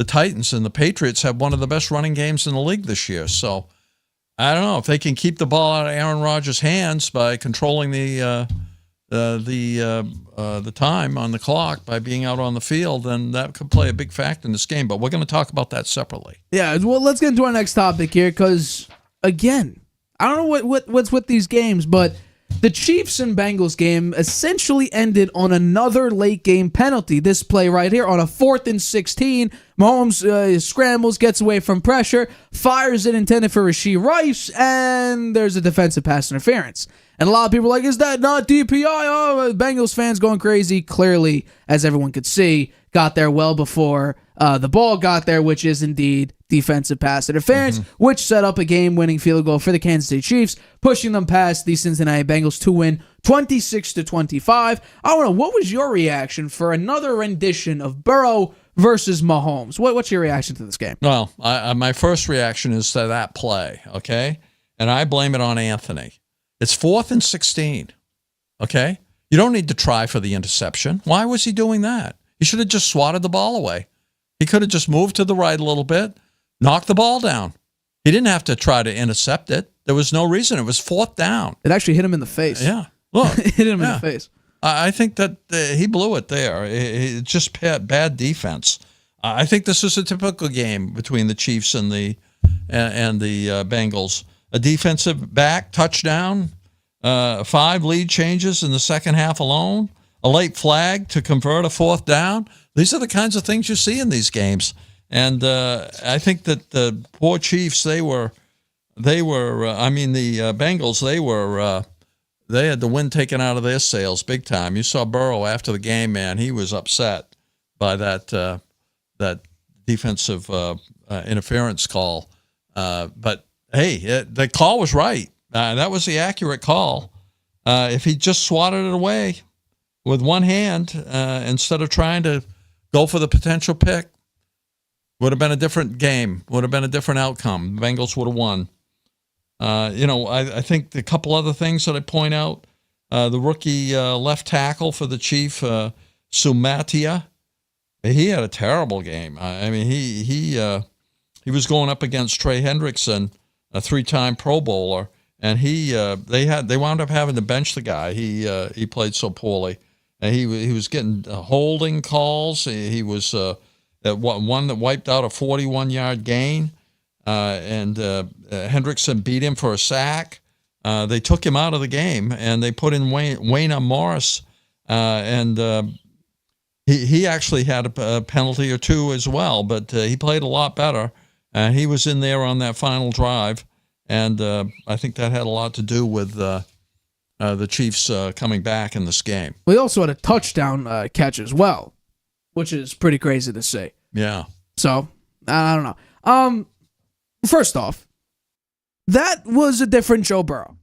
Titans, and the Patriots have one of the best running games in the league this year. So I don't know if they can keep the ball out of Aaron Rodgers' hands by controlling the time on the clock by being out on the field, then that could play a big factor in this game. But we're going to talk about that separately. Yeah. Well, let's get into our next topic here because again, I don't know what's with these games, but the Chiefs and Bengals game essentially ended on another late game penalty. This play right here on a 4th and 16. Mahomes scrambles, gets away from pressure, fires it intended for Rashee Rice, and there's a defensive pass interference. And a lot of people are like, is that not DPI? Oh, Bengals fans going crazy. Clearly, as everyone could see, got there well before the ball got there, which is indeed defensive pass interference, which set up a game-winning field goal for the Kansas City Chiefs, pushing them past the Cincinnati Bengals to win 26-25. I want to know, what was your reaction for another rendition of Burrow versus Mahomes? What's your reaction to this game? Well, my first reaction is to that play, okay? And I blame it on Anthony. It's 4th and 16, okay? You don't need to try for the interception. Why was he doing that? He should have just swatted the ball away. He could have just moved to the right a little bit, knocked the ball down. He didn't have to try to intercept it. There was no reason. It was 4th down. It actually hit him in the face. Yeah. Look. It hit him in the face. I think that he blew it there. It's just bad defense. I think this is a typical game between the Chiefs and the Bengals. A defensive back touchdown, 5 lead changes in the second half alone, a late flag to convert a 4th down. These are the kinds of things you see in these games. And I think that the poor Chiefs, the Bengals, they had the wind taken out of their sails big time. You saw Burrow after the game, man. He was upset by that defensive interference call. But hey, the call was right. That was the accurate call. If he just swatted it away with one hand instead of trying to go for the potential pick, would have been a different game, would have been a different outcome. The Bengals would have won. I think a couple other things that I point out, the rookie left tackle for the Chief, Sumatia, he had a terrible game. He was going up against Trey Hendrickson, a 3-time Pro Bowler, and they wound up having to bench the guy. He played so poorly, and he was getting holding calls. He was one that wiped out a 41-yard gain. And Hendrickson beat him for a sack. They took him out of the game, and they put in Wayne Morris, and he actually had a penalty or two as well, but he played a lot better. He was in there on that final drive, and I think that had a lot to do with the Chiefs coming back in this game. We also had a touchdown catch as well, which is pretty crazy to see. Yeah. So, I don't know. First off, that was a different Joe Burrow.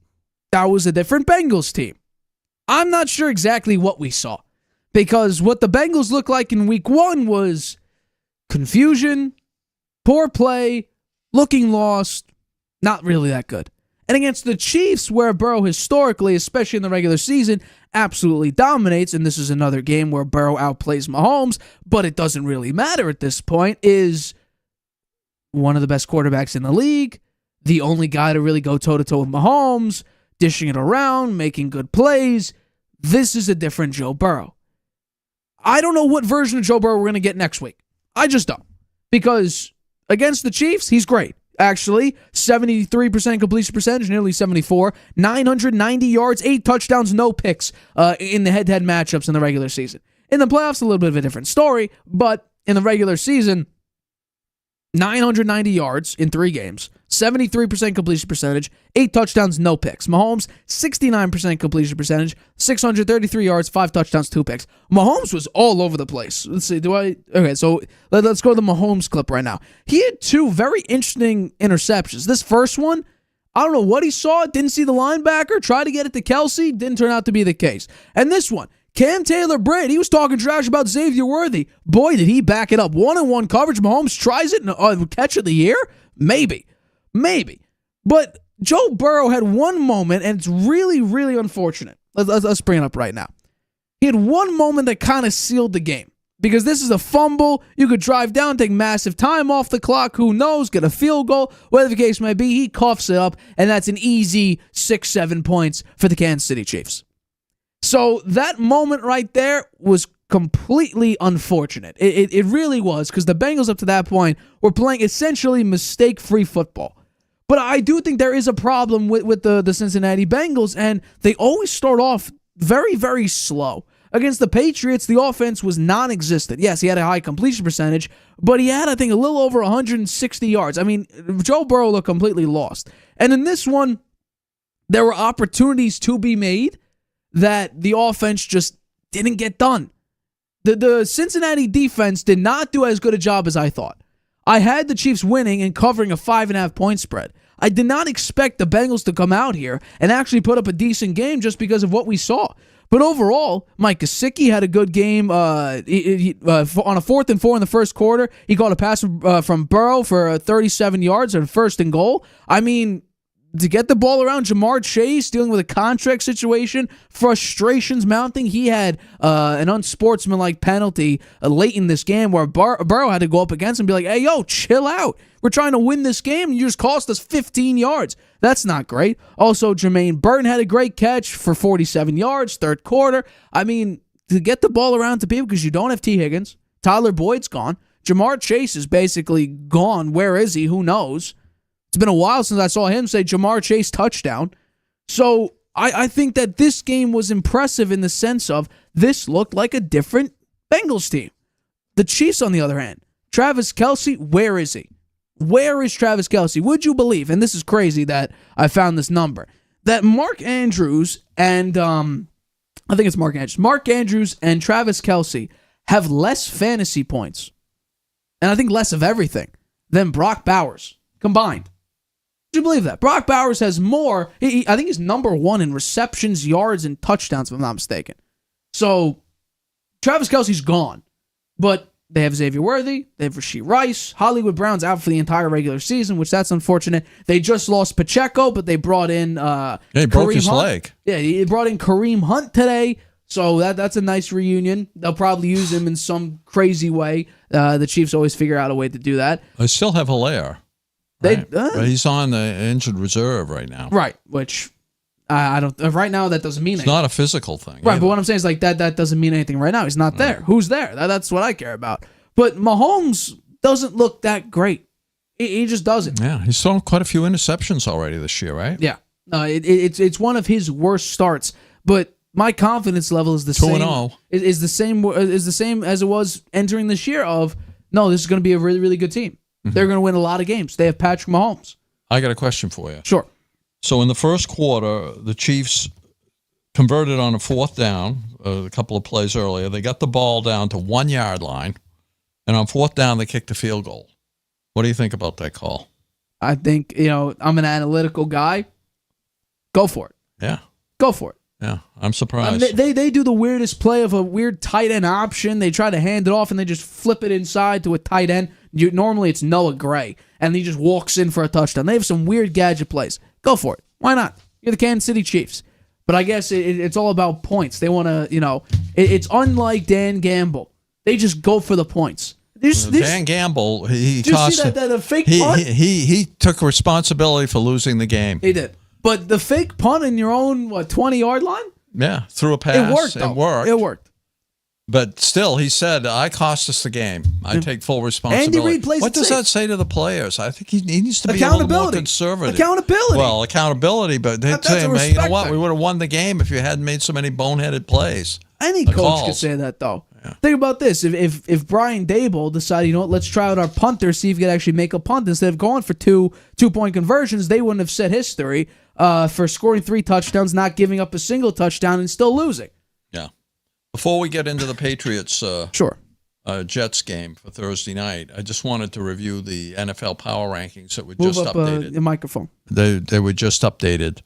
That was a different Bengals team. I'm not sure exactly what we saw, because what the Bengals looked like in week 1 was confusion, poor play, looking lost, not really that good. And against the Chiefs, where Burrow historically, especially in the regular season, absolutely dominates, and this is another game where Burrow outplays Mahomes, but it doesn't really matter at this point, is one of the best quarterbacks in the league, the only guy to really go toe-to-toe with Mahomes, dishing it around, making good plays. This is a different Joe Burrow. I don't know what version of Joe Burrow we're going to get next week. I just don't. Because against the Chiefs, he's great. Actually, 73% completion percentage, nearly 74, 990 yards, 8 touchdowns, no picks in the head-to-head matchups in the regular season. In the playoffs, a little bit of a different story, but in the regular season, 990 yards in 3 games, 73% completion percentage, 8 touchdowns, no picks. Mahomes, 69% completion percentage, 633 yards, 5 touchdowns, 2 picks. Mahomes was all over the place. Let's see, okay, so let's go to the Mahomes clip right now. He had 2 very interesting interceptions. This first one, I don't know what he saw, didn't see the linebacker, tried to get it to Kelsey, didn't turn out to be the case. And this one, Cam Taylor-Britt, he was talking trash about Xavier Worthy. Boy, did he back it up. 1-on-1 coverage. Mahomes tries it and catch of the year? Maybe. But Joe Burrow had one moment, and it's really, really unfortunate. Let's bring it up right now. He had one moment that kind of sealed the game. Because this is a fumble. You could drive down, take massive time off the clock. Who knows? Get a field goal. Whatever the case may be, he coughs it up, and that's an easy 6-7 points for the Kansas City Chiefs. So that moment right there was completely unfortunate. It really was, because the Bengals up to that point were playing essentially mistake-free football. But I do think there is a problem with the Cincinnati Bengals, and they always start off very, very slow. Against the Patriots, the offense was non-existent. Yes, he had a high completion percentage, but he had, I think, a little over 160 yards. I mean, Joe Burrow looked completely lost. And in this one, there were opportunities to be made that the offense just didn't get done. The Cincinnati defense did not do as good a job as I thought. I had the Chiefs winning and covering a 5.5 point spread. I did not expect the Bengals to come out here and actually put up a decent game just because of what we saw. But overall, Mike Gesicki had a good game. On a 4th and 4 in the first quarter, he caught a pass from Burrow for 37 yards on 1st and goal. I mean, to get the ball around, Jamar Chase dealing with a contract situation, frustrations mounting. He had an unsportsmanlike penalty late in this game where Burrow had to go up against him and be like, hey, yo, chill out. We're trying to win this game, and you just cost us 15 yards. That's not great. Also, Jermaine Burton had a great catch for 47 yards, 3rd quarter. I mean, to get the ball around to people, because you don't have T. Higgins. Tyler Boyd's gone. Jamar Chase is basically gone. Where is he? Who knows? It's been a while since I saw him say Jamar Chase touchdown. So I think that this game was impressive in the sense of this looked like a different Bengals team. The Chiefs, on the other hand, Travis Kelce, where is he? Where is Travis Kelce? Would you believe, and this is crazy that I found this number, that Mark Andrews and, I think it's Mark Andrews and Travis Kelce have less fantasy points, and I think less of everything, than Brock Bowers combined. Would you believe that? Brock Bowers has more. I think he's number 1 in receptions, yards, and touchdowns, if I'm not mistaken. So, Travis Kelce's gone. But they have Xavier Worthy. They have Rashee Rice. Hollywood Brown's out for the entire regular season, which that's unfortunate. They just lost Pacheco, but they brought in he broke his Hunt. leg. Yeah, he brought in Kareem Hunt today. So that's a nice reunion. They'll probably use him in some crazy way. The Chiefs always figure out a way to do that. They still have Hilaire. Right? But he's on the injured reserve right now. Right, which I don't. Right now, that doesn't mean anything. It's not a physical thing. Right, either. but what I'm saying is like that doesn't mean anything right now. He's not there. Who's there? That's what I care about. But Mahomes doesn't look that great. He just doesn't. Yeah, he's thrown quite a few interceptions already this year, right? Yeah, it's one of his worst starts. But my confidence level is the 2-0. same. Is the same as it was entering this year. Of no, this is going to be a really, really good team. They're going to win a lot of games. They have Patrick Mahomes. I got a question for you. Sure. So in the first quarter, the Chiefs converted on a fourth down a couple of plays earlier. They got the ball down to 1 yard line, and on fourth down, they kicked a field goal. What do you think about that call? I think, I'm an analytical guy. Go for it. Yeah. Go for it. Yeah, I'm surprised. They do the weirdest play of a weird tight end option. They try to hand it off, and they just flip it inside to a tight end. Normally, it's Noah Gray, and he just walks in for a touchdown. They have some weird gadget plays. Go for it. Why not? You're the Kansas City Chiefs. But I guess it's all about points. They want to, it's unlike Dan Gamble. They just go for the points. Dan Gamble, he did cost. You see that fake punt? Punt? He took responsibility for losing the game. He did. But the fake punt in your own 20-yard line? Yeah, threw a pass. It worked. But still, he said, "I cost us the game. I take full responsibility." Andy Reid plays what does safe. that say to the players? I think he needs to be a little more conservative. Accountability. Well, accountability, but they tell him, "Hey, you know what? We would have won the game if you hadn't made so many boneheaded plays." Any coach could say that, though. Yeah. Think about this: if Brian Daboll decided, let's try out our punter, see if he could actually make a punt instead of going for two-point conversions, they wouldn't have set history for scoring 3 touchdowns, not giving up a single touchdown, and still losing. Yeah. Before we get into the Patriots, sure, Jets game for Thursday night, I just wanted to review the NFL power rankings that were Move just up, updated. The microphone. They were just updated.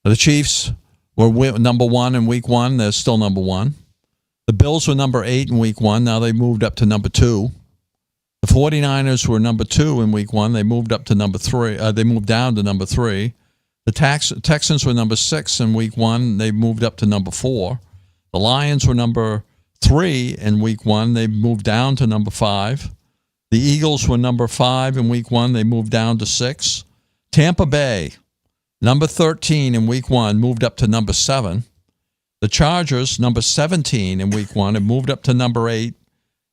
The Chiefs were number 1 in Week 1. They're still number 1. The Bills were number 8 in Week 1. Now they moved up to number 2. The 49ers were number 2 in Week 1. They moved up to number 3. They moved down to number 3. The Texans were number 6 in Week 1. They moved up to number 4. The Lions were number 3 in Week 1. They moved down to number 5. The Eagles were number 5 in Week 1. They moved down to 6. Tampa Bay, number 13 in Week 1, moved up to number 7. The Chargers, number 17 in Week 1, and moved up to number 8.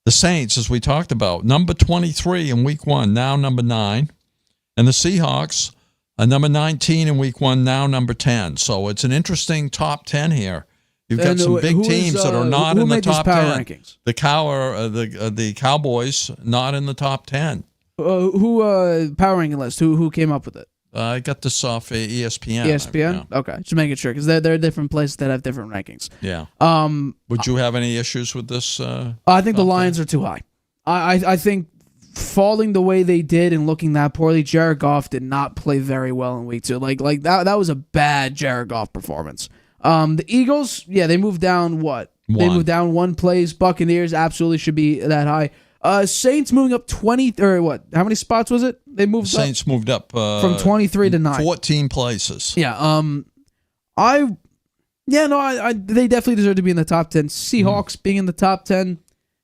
The Saints, as we talked about, number 23 in Week 1, now number 9. And the Seahawks, number 19 in Week 1, now number 10. So it's an interesting top 10 here. You've got some big teams that are not in the top 10. Rankings? The Cowboys, not in the top 10. Who power ranking list? Who came up with it? I got this off ESPN. ESPN? Yeah. Okay, just making sure, because there are different places that have different rankings. Yeah. Would you have any issues with this? I think the Lions are too high. I think falling the way they did and looking that poorly, Jared Goff did not play very well in Week 2. Like that was a bad Jared Goff performance. The Eagles, they moved down what? They moved down 1 place. Buccaneers absolutely should be that high. Saints moving up 20 or what? How many spots was it? They moved. Saints moved up from 23 to 9. 14 places. Yeah. They definitely deserve to be in the top 10. Seahawks being in the top 10.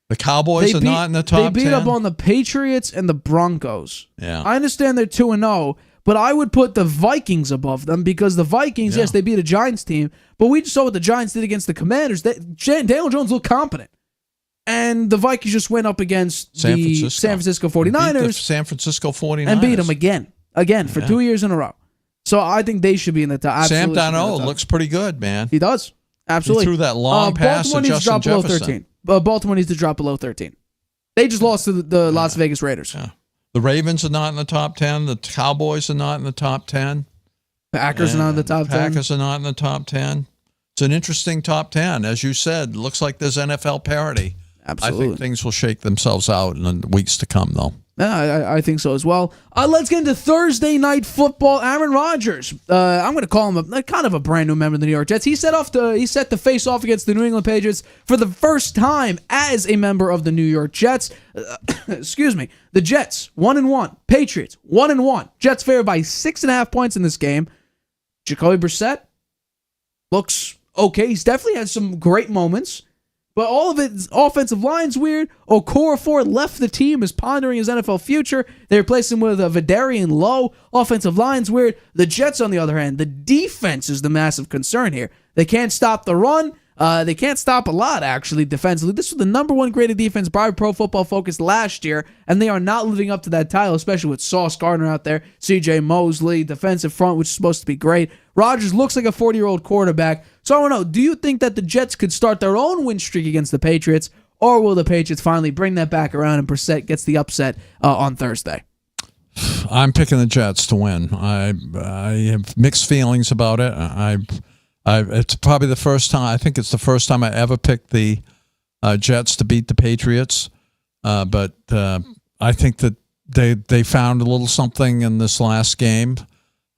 The Cowboys are not in the top 10. They beat up on the Patriots and the Broncos. Yeah. I understand they're 2-0, but I would put the Vikings above them because the Vikings, yes, they beat a Giants team, but we just saw what the Giants did against the Commanders. Daniel Jones looked competent. And the Vikings just went up against the San Francisco 49ers. Beat the San Francisco 49ers. And beat them again for 2 years in a row. So I think they should be in the top. Sam Darnold looks pretty good, man. He does. Absolutely. He threw that long pass to Justin Jefferson. Baltimore needs to drop below 13. They just lost to the Las Vegas Raiders. Yeah. The Ravens are not in the top 10. The Cowboys are not in the top 10. Packers are not in the top 10. Packers are not in the top 10. It's an interesting top 10. As you said, looks like there's NFL parity. Absolutely. I think things will shake themselves out in the weeks to come, though. Yeah, I think so as well. Let's get into Thursday Night Football. Aaron Rodgers. I'm going to call him kind of a brand new member of the New York Jets. He set the face off against the New England Patriots for the first time as a member of the New York Jets. Excuse me. The Jets 1-1. Patriots 1-1. Jets favored by 6.5 points in this game. Jacoby Brissett looks okay. He's definitely had some great moments. But all of it, offensive line's weird. Okorafor left the team, is pondering his NFL future. They replaced him with a Vidarian Lowe. Offensive line's weird. The Jets, on the other hand, the defense is the massive concern here. They can't stop the run. They can't stop a lot, actually, defensively. This was the number 1 graded defense by Pro Football Focus last year, and they are not living up to that title, especially with Sauce Gardner out there, C.J. Mosley, defensive front, which is supposed to be great. Rodgers looks like a 40-year-old quarterback. So I don't know, do you think that the Jets could start their own win streak against the Patriots, or will the Patriots finally bring that back around and Brissett gets the upset on Thursday? I'm picking the Jets to win. I have mixed feelings about it. It's probably the first time. I think it's the first time I ever picked the Jets to beat the Patriots. But I think that they found a little something in this last game,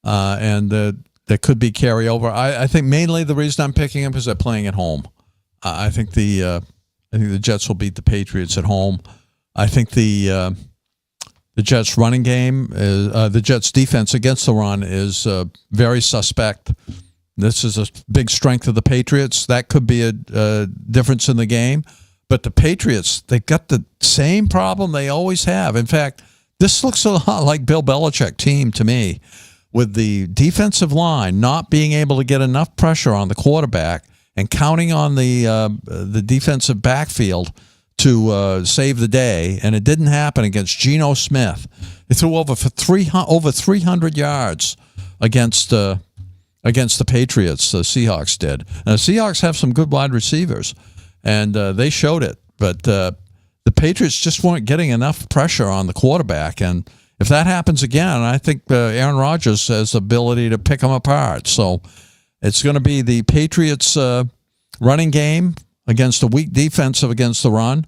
and there could be carryover. I think mainly the reason I'm picking them is they're playing at home. I think the Jets will beat the Patriots at home. I think the Jets running game, the Jets defense against the run is very suspect. This is a big strength of the Patriots. That could be a difference in the game. But the Patriots, they've got the same problem they always have. In fact, this looks a lot like Bill Belichick team to me, with the defensive line not being able to get enough pressure on the quarterback and counting on the defensive backfield to save the day, and it didn't happen against Geno Smith. He threw over 300 yards against the Patriots. The Seahawks did. And the Seahawks have some good wide receivers, and they showed it. But the Patriots just weren't getting enough pressure on the quarterback, and if that happens again, I think Aaron Rodgers has the ability to pick them apart. So it's going to be the Patriots' running game against a weak defensive against the run,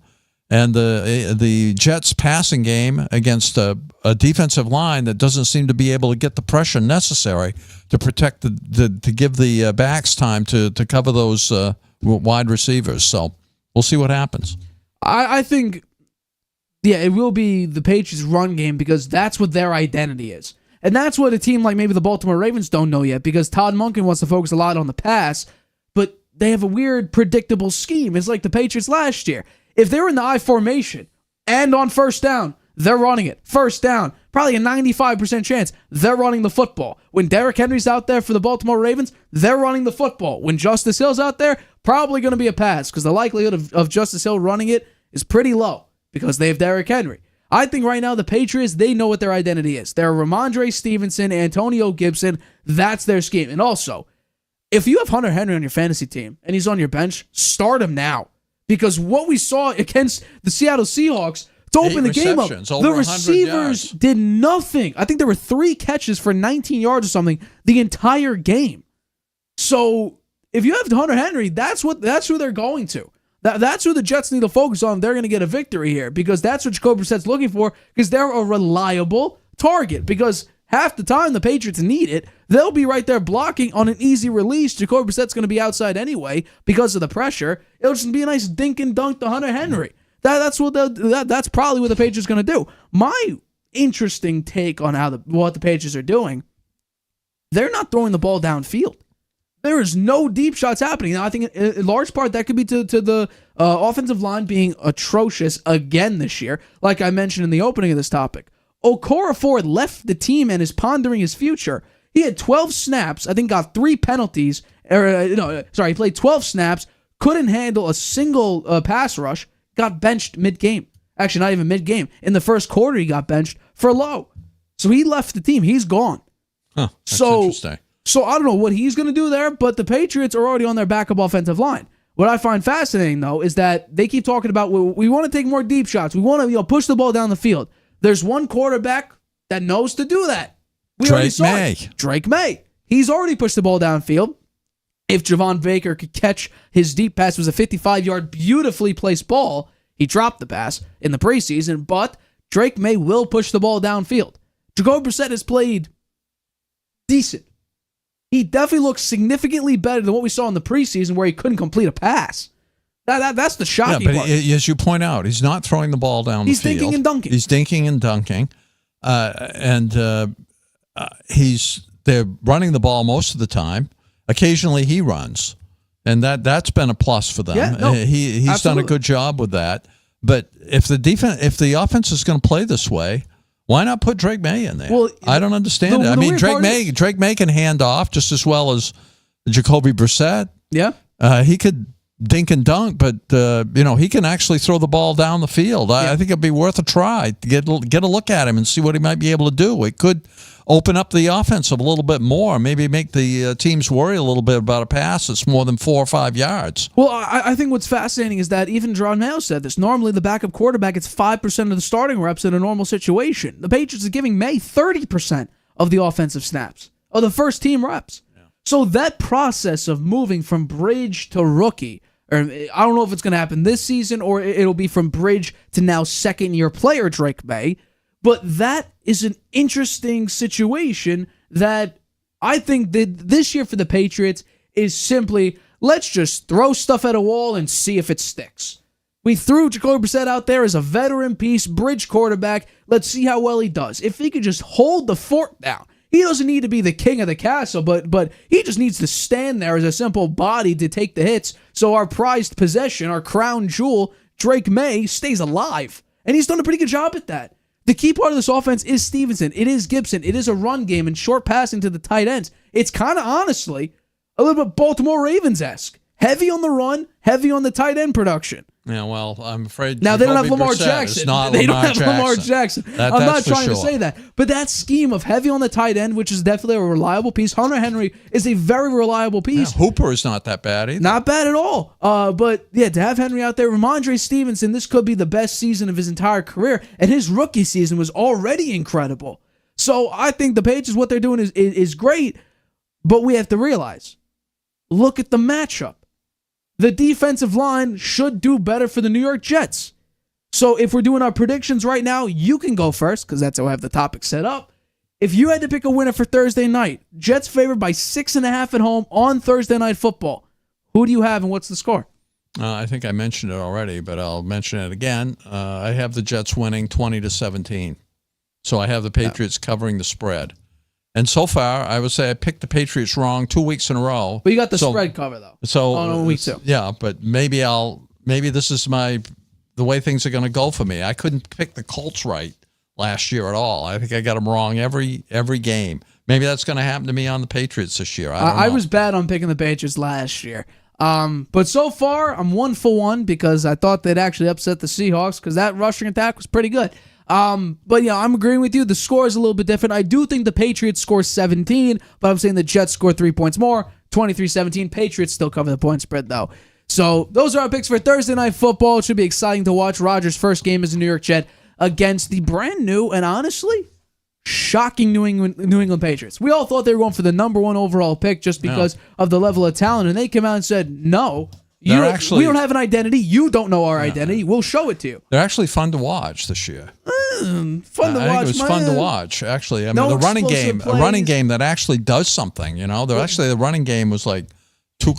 and the Jets' passing game against a defensive line that doesn't seem to be able to get the pressure necessary to protect to give the backs time to cover those wide receivers. So we'll see what happens. I think, yeah, it will be the Patriots' run game because that's what their identity is. And that's what a team like maybe the Baltimore Ravens don't know yet, because Todd Monken wants to focus a lot on the pass, but they have a weird, predictable scheme. It's like the Patriots last year. If they're in the I formation and on first down, they're running it. First down, probably a 95% chance they're running the football. When Derrick Henry's out there for the Baltimore Ravens, they're running the football. When Justice Hill's out there, probably going to be a pass, because the likelihood of Justice Hill running it is pretty low because they have Derrick Henry. I think right now the Patriots, they know what their identity is. They're Ramondre Stevenson, Antonio Gibson. That's their scheme. And also, if you have Hunter Henry on your fantasy team and he's on your bench, start him now. Because what we saw against the Seattle Seahawks to open the game up, the receivers did nothing. I think there were 3 catches for 19 yards or something the entire game. So if you have Hunter Henry, that's who they're going to. That's who the Jets need to focus on. They're going to get a victory here, because that's what Jacoby Brissett's looking for, because they're a reliable target. Because half the time the Patriots need it, they'll be right there blocking on an easy release. Jacoby Brissett's going to be outside anyway because of the pressure. It'll just be a nice dink and dunk to Hunter Henry. That's probably what the Patriots are going to do. My interesting take on what the Patriots are doing, they're not throwing the ball downfield. There is no deep shots happening. Now, I think in large part that could be to the offensive line being atrocious again this year, like I mentioned in the opening of this topic. Okorafor left the team and is pondering his future. He had 12 snaps, I think got 3 penalties. He played 12 snaps, couldn't handle a single pass rush, got benched mid-game. Actually, not even mid-game. In the first quarter, he got benched for low. So he left the team. He's gone. Huh, that's interesting. So I don't know what he's going to do there, but the Patriots are already on their backup offensive line. What I find fascinating, though, is that they keep talking about, we want to take more deep shots. We want to push the ball down the field. There's one quarterback that knows to do that. Drake May. He's already pushed the ball downfield. If Javon Baker could catch his deep pass, it was a 55-yard, beautifully placed ball. He dropped the pass in the preseason, but Drake May will push the ball downfield. Jacoby Brissett has played decent. He definitely looks significantly better than what we saw in the preseason, where he couldn't complete a pass. That's the shocking part. As you point out, he's not throwing the ball down the field. He's dinking and dunking. He's dinking and dunking. They're running the ball most of the time. Occasionally he runs. And that's been a plus for them. Yeah, no, he's absolutely done a good job with that. But if the offense is going to play this way, why not put Drake May in there? Well, I don't understand it. I mean, Drake May can hand off just as well as Jacoby Brissett. Yeah. He could dink and dunk, but he can actually throw the ball down the field. I think it'd be worth a try to get a look at him and see what he might be able to do. It could open up the offense a little bit more. Maybe make the teams worry a little bit about a pass that's more than 4 or 5 yards. Well, I think what's fascinating is that even Jerron Mayo said this. Normally, the backup quarterback gets 5% of the starting reps in a normal situation. The Patriots are giving May 30% of the offensive snaps, of the first team reps. Yeah. So that process of moving from bridge to rookie, or I don't know if it's going to happen this season or it'll be from bridge to now second-year player Drake May, but that is an interesting situation that I think that this year for the Patriots is simply, let's just throw stuff at a wall and see if it sticks. We threw Jacoby Brissett out there as a veteran piece, bridge quarterback. Let's see how well he does. If he could just hold the fort down, he doesn't need to be the king of the castle, but he just needs to stand there as a simple body to take the hits so our prized possession, our crown jewel, Drake May, stays alive. And he's done a pretty good job at that. The key part of this offense is Stevenson. It is Gibson. It is a run game and short passing to the tight ends. It's kind of, honestly, a little bit Baltimore Ravens-esque. Heavy on the run, heavy on the tight end production. Yeah, well, I'm afraid now they don't have Jacoby Lamar Brissett Jackson. Not they Lamar don't have Lamar Jackson. I'm not trying to say that. But that scheme of heavy on the tight end, which is definitely a reliable piece. Hunter Henry is a very reliable piece. Yeah, Hooper is not that bad either. Not bad at all. But yeah, to have Henry out there, Ramondre Stevenson, this could be the best season of his entire career. And his rookie season was already incredible. So I think the Patriots, what they're doing is great. But we have to realize, look at the matchup. The defensive line should do better for the New York Jets. So if we're doing our predictions right now, you can go first because that's how I have the topic set up. If you had to pick a winner for Thursday night, Jets favored by 6.5 at home on Thursday Night Football. Who do you have and what's the score? I think I mentioned it already, but I'll mention it again. I have the Jets winning 20-17. So I have the Patriots covering the spread. And so far, I would say I picked the Patriots wrong 2 weeks in a row. But you got the spread cover, though. So on week 2. Yeah, but maybe this is the way things are going to go for me. I couldn't pick the Colts right last year at all. I think I got them wrong every game. Maybe that's going to happen to me on the Patriots this year. I was bad on picking the Patriots last year. But so far, I'm 1 for 1 because I thought they'd actually upset the Seahawks because that rushing attack was pretty good. But yeah, I'm agreeing with you. The score is a little bit different. I do think the Patriots score 17, but I'm saying the Jets score 3 points more, 23-17. Patriots still cover the point spread, though. So those are our picks for Thursday Night Football. It should be exciting to watch. Rodgers' first game as a New York Jet against the brand new and honestly shocking New England Patriots. We all thought they were going for the number 1 overall pick just because of the level of talent, and they came out and said, no. We don't have an identity. You don't know our identity. We'll show it to you. They're actually fun to watch this year. Fun to watch. I think it was fun to watch, actually. I mean, the running game, a running game that actually does something. You know, the running game was like 2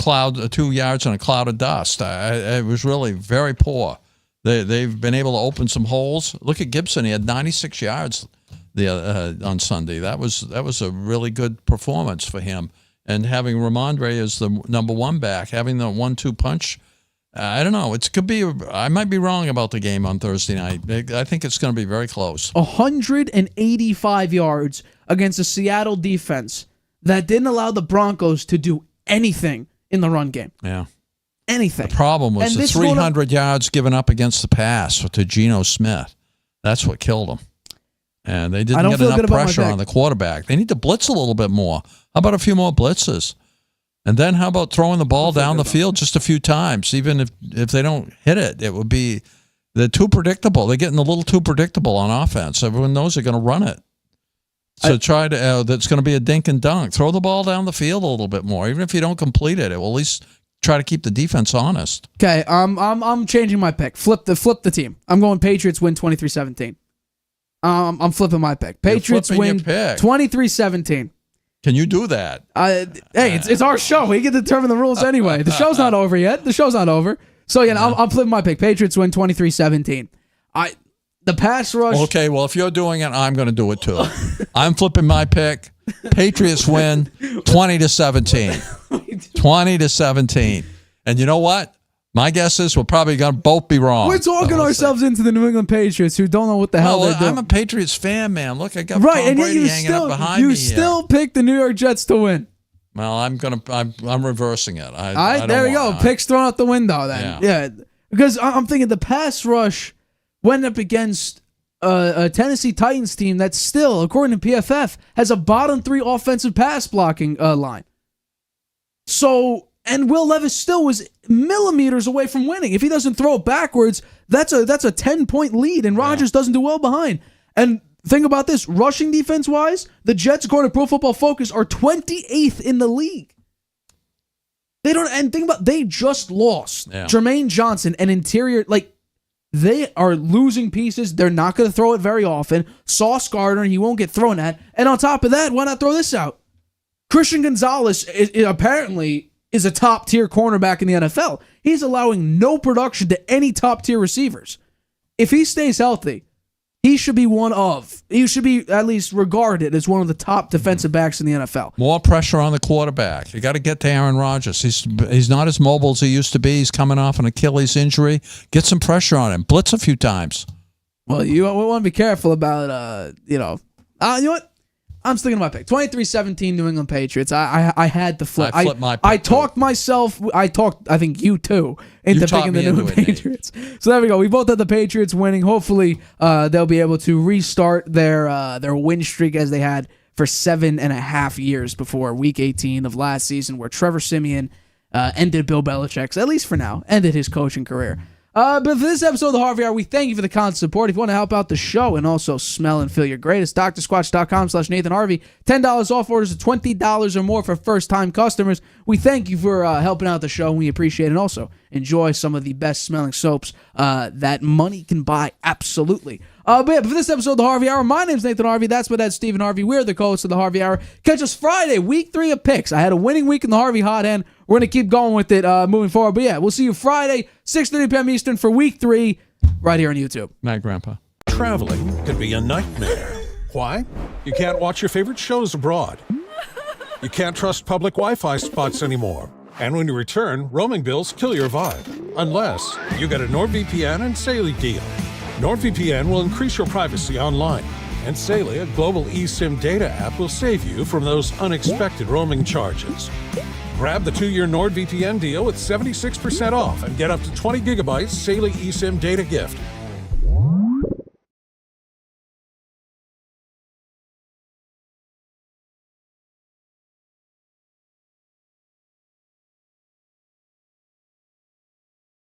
yards and a cloud of dust. It was really very poor. They've been able to open some holes. Look at Gibson; he had 96 yards on Sunday. That was a really good performance for him. And having Ramondre as the number 1 back, having the 1-2 punch, I don't know. It could be. I might be wrong about the game on Thursday night. I think it's going to be very close. 185 yards against a Seattle defense that didn't allow the Broncos to do anything in the run game. Yeah. Anything. The problem was the 300 yards given up against the pass to Geno Smith. That's what killed them. And they didn't get enough pressure on the quarterback. They need to blitz a little bit more. How about a few more blitzes? And then how about throwing the ball down the field just a few times? Even if they don't hit it, they're too predictable. They're getting a little too predictable on offense. Everyone knows they're going to run it. So that's going to be a dink and dunk. Throw the ball down the field a little bit more. Even if you don't complete it, it will at least try to keep the defense honest. Okay, I'm changing my pick. Flip the team. I'm going Patriots win 23-17. I'm flipping my pick. Patriots win 23-17. Can you do that? Hey, it's our show. We get to determine the rules anyway. The show's not over yet. So yeah, I'm flipping my pick. Patriots win 23-17. The pass rush. Okay, well, if you're doing it, I'm going to do it too. I'm flipping my pick. Patriots win 20-17. 20-17. And you know what? My guess is we're probably going to both be wrong. We're talking ourselves into the New England Patriots who don't know what the hell they're doing. I'm a Patriots fan, man. Look, I got Tom Brady hanging up behind me. You still picked the New York Jets to win. Well, I'm reversing it. All right, there we go. Picks thrown out the window then. Yeah. Because I'm thinking the pass rush went up against a Tennessee Titans team that still, according to PFF, has a bottom 3 offensive pass blocking line. So, and Will Levis still was millimeters away from winning. If he doesn't throw it backwards, that's a 10-point lead, and Rodgers doesn't do well behind. And think about this, rushing defense-wise, the Jets, according to Pro Football Focus, are 28th in the league. They just lost Jermaine Johnson, an interior, they are losing pieces. They're not going to throw it very often. Sauce Gardner, he won't get thrown at. And on top of that, why not throw this out? Christian Gonzalez apparently is a top-tier cornerback in the NFL. He's allowing no production to any top-tier receivers. If he stays healthy, he should be at least regarded as one of the top defensive backs in the NFL. More pressure on the quarterback. You got to get to Aaron Rodgers. He's not as mobile as he used to be. He's coming off an Achilles injury. Get some pressure on him. Blitz a few times. Well, we want to be careful about, you know what? I'm sticking to my pick. 23-17 New England Patriots. I had to flip. I flipped my pick. I talked, I think you too, into picking the New England Patriots. So there we go. We both had the Patriots winning. Hopefully, they'll be able to restart their win streak as they had for 7.5 years before Week 18 of last season, where Trevor Siemian ended Bill Belichick's, at least for now, ended his coaching career. But for this episode of the Harvey Hour, we thank you for the constant support. If you want to help out the show and also smell and feel your greatest, drsquatch.com/Nathan Harvey. $10 off orders of $20 or more for first-time customers. We thank you for helping out the show, and we appreciate it. And also, enjoy some of the best-smelling soaps that money can buy, absolutely. But yeah, for this episode of the Harvey Hour, my name's Nathan Harvey. That's my dad, Stephen Harvey. We're the co-hosts of the Harvey Hour. Catch us Friday, week 3 of picks. I had a winning week in the Harvey Hot Hand. We're going to keep going with it moving forward. But yeah, we'll see you Friday, 6:30 p.m. Eastern for week 3, right here on YouTube. Night, Grandpa. Traveling can be a nightmare. Why? You can't watch your favorite shows abroad. You can't trust public Wi-Fi spots anymore. And when you return, roaming bills kill your vibe. Unless you get a NordVPN and Saley deal. NordVPN will increase your privacy online. And Saley, a global eSIM data app, will save you from those unexpected roaming charges. Grab the 2-year NordVPN deal with 76% off and get up to 20 gigabytes Saley eSIM data gift